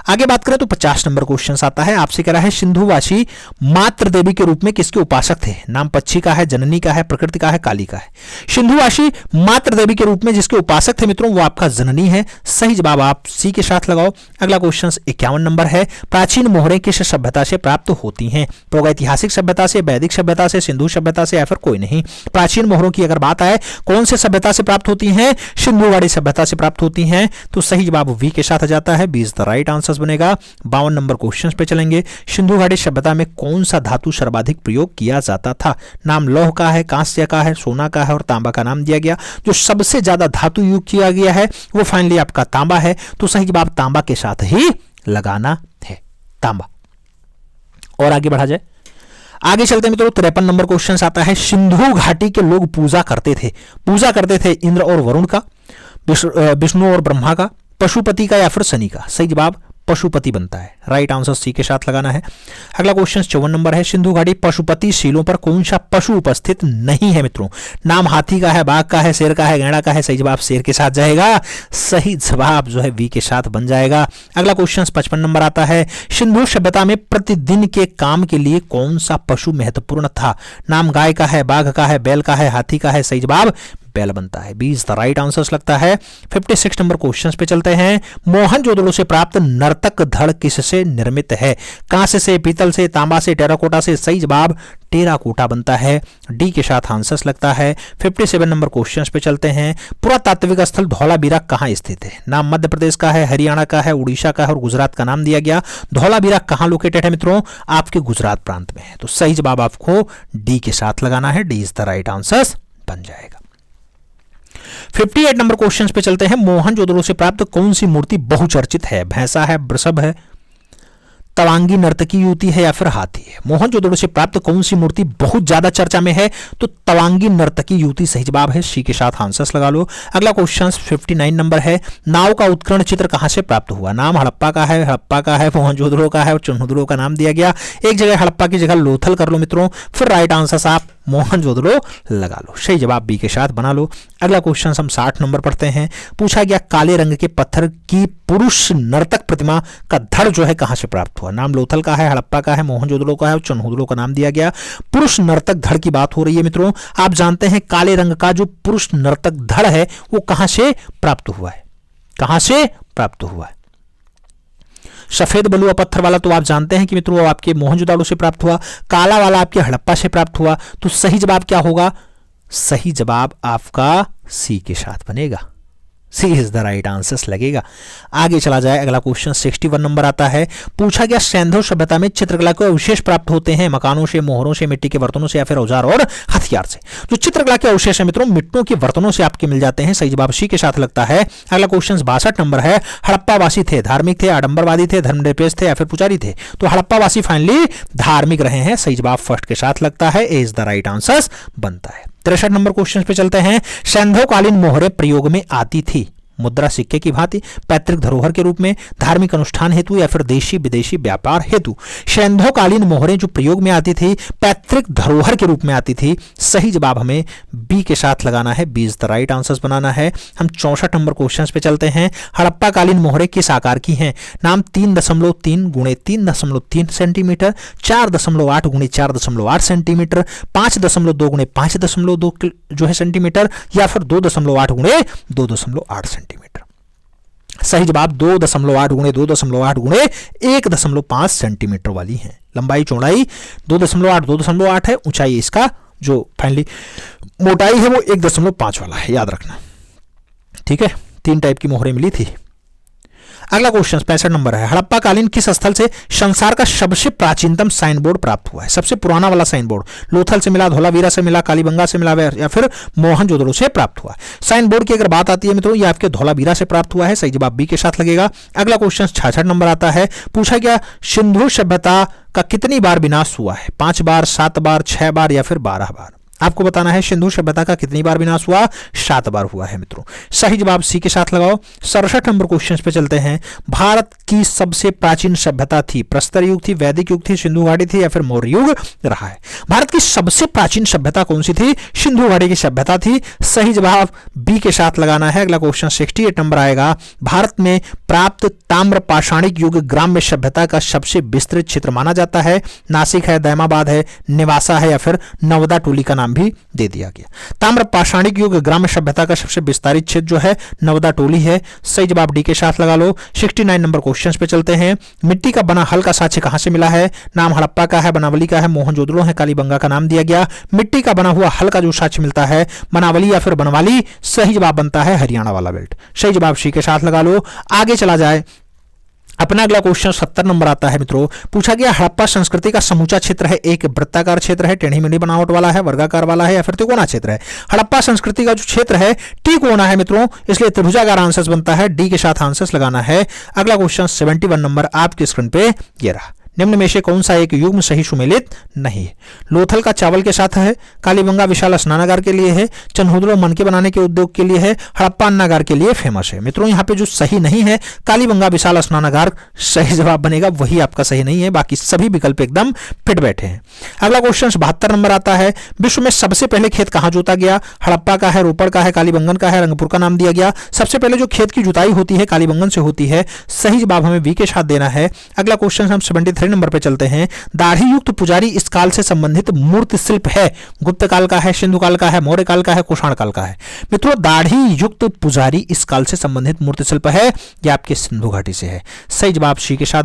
आगे बात करें तो 50 नंबर क्वेश्चन आता है, आपसे कह रहा है सिंधुवासी मातृ देवी के रूप में किसके उपासक थे? नाम पच्छी का है, जननी का है, प्रकृति का है, काली का है? सिंधुवासी मातृ देवी के रूप में जिसके उपासक थे मित्रों वो आपका जननी है। सही जवाब आप सी के साथ लगाओ। अगला क्वेश्चन 51 नंबर है, प्राचीन मोहरें किस सभ्यता से प्राप्त होती हैं? प्रागैतिहासिक सभ्यता से, वैदिक सभ्यता से, सिंधु सभ्यता से या फिर कोई नहीं? प्राचीन मोहरों की अगर बात आए कौन से सभ्यता से प्राप्त होती हैं? सिंधुवाड़ी सभ्यता से प्राप्त होती हैं। तो सही जवाब वी के साथ आ जाता है, 20 द राइट आंसर बनेगा। 52 नंबर क्वेश्चन पे चलेंगे, सिंधु घाटी सभ्यता में कौन सा धातु सर्वाधिक प्रयोग किया जाता था? नाम लौह का है, कांस्य का है, सोना का है और तांबा का नाम दिया गया। जो सबसे ज्यादा धातु यूज किया गया है वो फाइनली आपका तांबा है। तो सही जवाब तांबा के साथ ही लगाना है, तांबा। और आगे बढ़ा जाए, आगे चलते मित्रों 53 नंबर क्वेश्चन आता है, सिंधु घाटी के लोग पूजा करते थे इंद्र और वरुण का, विष्णु और ब्रह्मा का, पशुपति का या फिर शनि का? सही जवाब पशुपति बनता है, राइट आंसर सी के साथ लगाना है। अगला क्वेश्चन 54 नंबर है, सिंधु घाटी पशुपति शिलों पर कौन सा पशु उपस्थित नहीं है मित्रों? नाम हाथी का है, बाघ का है, शेर का है, गैंडा का है? सही जवाब शेर के साथ जाएगा, सही जवाब जो है वी के साथ बन जाएगा। अगला क्वेश्चन 55 नंबर आता है, सिंधु सभ्यता में प्रतिदिन के काम के लिए कौन सा पशु महत्वपूर्ण था? नाम गाय का है, बाघ का है, बैल का है, हाथी का है? सही जवाब बैल बनता है, 20 द राइट आंसर्स लगता है। 56 नंबर क्वेश्चंस पे चलते हैं, मोहनजोदड़ो से प्राप्त नर्तक धड़ किससे निर्मित है? कांस्य से, पीतल से, तांबा से, टेराकोटा से? सही जवाब टेराकोटा बनता है, डी के साथ आंसर्स लगता है। 57 नंबर क्वेश्चंस पे चलते हैं, पुरातात्विक स्थल धौलावीरा कहाँ स्थित है? नाम मध्य प्रदेश का है, हरियाणा का है, उड़ीसा का है और गुजरात का नाम दिया गया। धौलावीरा कहाँ लोकेटेड है मित्रों? आपके गुजरात प्रांत में है। तो सही जवाब आपको डी के साथ लगाना है, D is the right answers बन जाएगा। 58 नंबर क्वेश्चन पे चलते हैं, मोहनजोदड़ो से प्राप्त कौन सी मूर्ति बहुचर्चित है? भैंसा है, वृषभ है, तवांगी नर्तकी युवती है या फिर हाथी है? मोहनजोदड़ो से प्राप्त कौन सी मूर्ति बहुत ज्यादा चर्चा में है? तो तवांगी नर्तकी युवती सही जवाब है, सी के साथ आंसर्स लगा लो। अगला क्वेश्चन 59 नंबर है, नाव का उत्कीर्ण चित्र कहां से प्राप्त हुआ? नाम हड़प्पा का है, मोहनजोदड़ो का है और चन्हुदड़ो का नाम दिया गया। एक जगह हड़प्पा की जगह लोथल कर लो मित्रों, फिर राइट आंसर आप मोहनजोदड़ो लगा लो, सही जवाब बी के साथ बना लो। अगला क्वेश्चन हम 60 नंबर पढ़ते हैं, पूछा गया काले रंग के पत्थर की पुरुष नर्तक प्रतिमा का धड़ जो है कहां से प्राप्त हुआ? नाम लोथल का है, हड़प्पा का है, मोहनजोदड़ो का है और चन्हुदड़ो का नाम दिया गया। पुरुष नर्तक धड़ की बात हो रही है मित्रों। आप जानते हैं काले रंग का जो पुरुष नर्तक धड़ है वो कहां से प्राप्त हुआ है? कहां से प्राप्त हुआ है? सफेद बलुआ पत्थर वाला तो आप जानते हैं कि मित्रों वो आपके मोहनजोदड़ो से प्राप्त हुआ, काला वाला आपके हड़प्पा से प्राप्त हुआ। तो सही जवाब क्या होगा? सही जवाब आपका सी के साथ बनेगा, सी इज द राइट आंसर्स लगेगा। आगे चला जाए, अगला क्वेश्चन 61 नंबर आता है, पूछा गया सैंधव सभ्यता में चित्रकला के अवशेष प्राप्त होते हैं मकानों से, मोहरों से, मिट्टी के बर्तनों से या फिर औजार और हथियार से? जो चित्रकला के अवशेष है मित्रों मिट्टों के बर्तनों से आपके मिल जाते हैं, सही जवाब सी के साथ लगता है। अगला क्वेश्चन 62 नंबर है, हड़प्पावासी थे धार्मिक थे, आडंबरवादी थे, धर्मनिरपेक्ष थे या फिर पुजारी थे? तो हड़प्पावासी फाइनली धार्मिक रहे हैं, सही जवाब फर्स्ट के साथ लगता है, ए इज द राइट आंसर बनता है। 63 नंबर क्वेश्चन पे चलते हैं, सैंधवकालीन मोहरें प्रयोग में आती थी मुद्रा सिक्के की भांति, पैतृक धरोहर के रूप में, धार्मिक अनुष्ठान हेतु या फिर देशी विदेशी व्यापार हेतु? सैंधवकालीन मोहरें जो प्रयोग में आती थी पैतृक धरोहर के रूप में आती थी, सही जवाब हमें बी के साथ लगाना है, B is the right answer बनाना है। हम 64 नंबर क्वेश्चन पे चलते हैं, हड़प्पा कालीन मोहरें किस आकार की हैं? नाम 3.3 गुणे 3.3 सेंटीमीटर, 4.8 गुणे 4.8 सेंटीमीटर, 5.2 गुणे 5.2 जो है सेंटीमीटर या फिर 2.8 गुणे 2.8 सेंटीमीटर? सही जवाब 2.8 गुणे 2.8 गुणे 1.5 सेंटीमीटर वाली है। लंबाई चौड़ाई 2.8 2.8 है, ऊंचाई इसका जो फाइनली मोटाई है वो 1.5 वाला है, याद रखना, ठीक है। 3 टाइप की मोहरें मिली थी। अगला क्वेश्चन 65 नंबर है, हड़प्पा कालीन किस स्थल से संसार का सबसे प्राचीनतम साइन बोर्ड प्राप्त हुआ है? सबसे पुराना वाला साइन बोर्ड लोथल से मिला, धोलावीरा से मिला, कालीबंगा से मिला या फिर मोहनजोदड़ो से प्राप्त हुआ? साइन बोर्ड की अगर बात आती है मित्रों, ये आपके धोलावीरा से प्राप्त हुआ है। सही जवाब बी के साथ लगेगा। अगला क्वेश्चन 66 नंबर आता है, पूछा गया सिंधु सभ्यता का कितनी बार विनाश हुआ है? 5 बार, 7 बार, 6 बार या फिर 12 बार? आपको बताना है सिंधु सभ्यता का कितनी बार विनाश हुआ? 7 बार हुआ है मित्रों। सही जवाब सी के साथ लगाओ। 67 नंबर क्वेश्चन पे चलते हैं, भारत की सबसे प्राचीन सभ्यता थी? प्रस्तर युग थी, वैदिक युग थी, सिंधु घाटी थी या फिर मौर्य युग रहा है? भारत की सबसे प्राचीन सभ्यता कौन सी थी? सिंधु घाटी की सभ्यता थी। सही जवाब बी के साथ लगाना है। अगला क्वेश्चन 68 नंबर आएगा, भारत में प्राप्त ताम्र पाषाणिक युग ग्राम्य सभ्यता का सबसे विस्तृत क्षेत्र माना जाता है? नासिक है, दैमाबाद है, निवासा है या फिर नवदा टोली का नाम भी दे दिया गया। ताम्र पाषाणिक युग ग्राम्य सभ्यता का सबसे विस्तारित क्षेत्र जो है नवदा टोली है। सही जवाब डी के साथ लगा लो। 69 नंबर क्वेश्चन पे चलते हैं, मिट्टी का बना हल का साक्ष्य कहां से मिला है? नाम हड़प्पा का है, बनावली का है, मोहनजोदड़ो है, कालीबंगा का नाम दिया गया। मिट्टी का बना हुआ हल का जो साक्ष्य मिलता है बनावली या फिर बनवाली। सही जवाब बनता है हरियाणा वाला बेल्ट। सही जवाब सी के साथ लगा लो। आगे चला जाए, अपना अगला क्वेश्चन 70 नंबर आता है मित्रों, पूछा गया हड़प्पा संस्कृति का समूचा क्षेत्र है, एक वृत्ताकार क्षेत्र है, टेढ़ी मेढ़ी बनावट वाला है, वर्गाकार वाला है या फिर त्रिकोणा क्षेत्र है? हड़प्पा संस्कृति का जो क्षेत्र है त्रिकोणा है मित्रों, इसलिए त्रिभुजाकार आंसर बनता है। डी के साथ आंसर लगाना है। अगला क्वेश्चन 71 नंबर आपकी स्क्रीन पे ये रहा, निम्न में से कौन सा एक युग्म सही सुमेलित नहीं है? लोथल का चावल के साथ है, कालीबंगा विशाल स्नानागार के लिए है, चन्होदड़ो मनके बनाने के उद्योग के लिए है, हड़प्पा अन्नागार के लिए फेमस है। मित्रों यहाँ पे जो सही नहीं है कालीबंगा विशाल स्नानागार सही जवाब बनेगा, वही आपका सही नहीं है, बाकी सभी विकल्प एकदम फिट बैठे हैं। अगला क्वेश्चन 72 नंबर आता है, विश्व में सबसे पहले खेत कहां जोता गया? हड़प्पा का है, रोपड़ का है, कालीबंगन का है, रंगपुर का नाम दिया गया। सबसे पहले जो खेत की जुताई होती है कालीबंगन से होती है। सही जवाब हमें वी के साथ देना है। अगला क्वेश्चन हम 73 नंबर पे चलते हैं, दाढ़ी युक्त पुजारी इस काल से संबंधित मूर्ति शिल्प है? गुप्त काल का है, सिंधु काल का है, मौर्य काल का है, कुषाण काल का है? मित्रों दाढ़ी युक्त पुजारी इस काल से संबंधित मूर्ति शिल्प है, यह आपके सिंधु घाटी से है। सही जवाब सी के साथ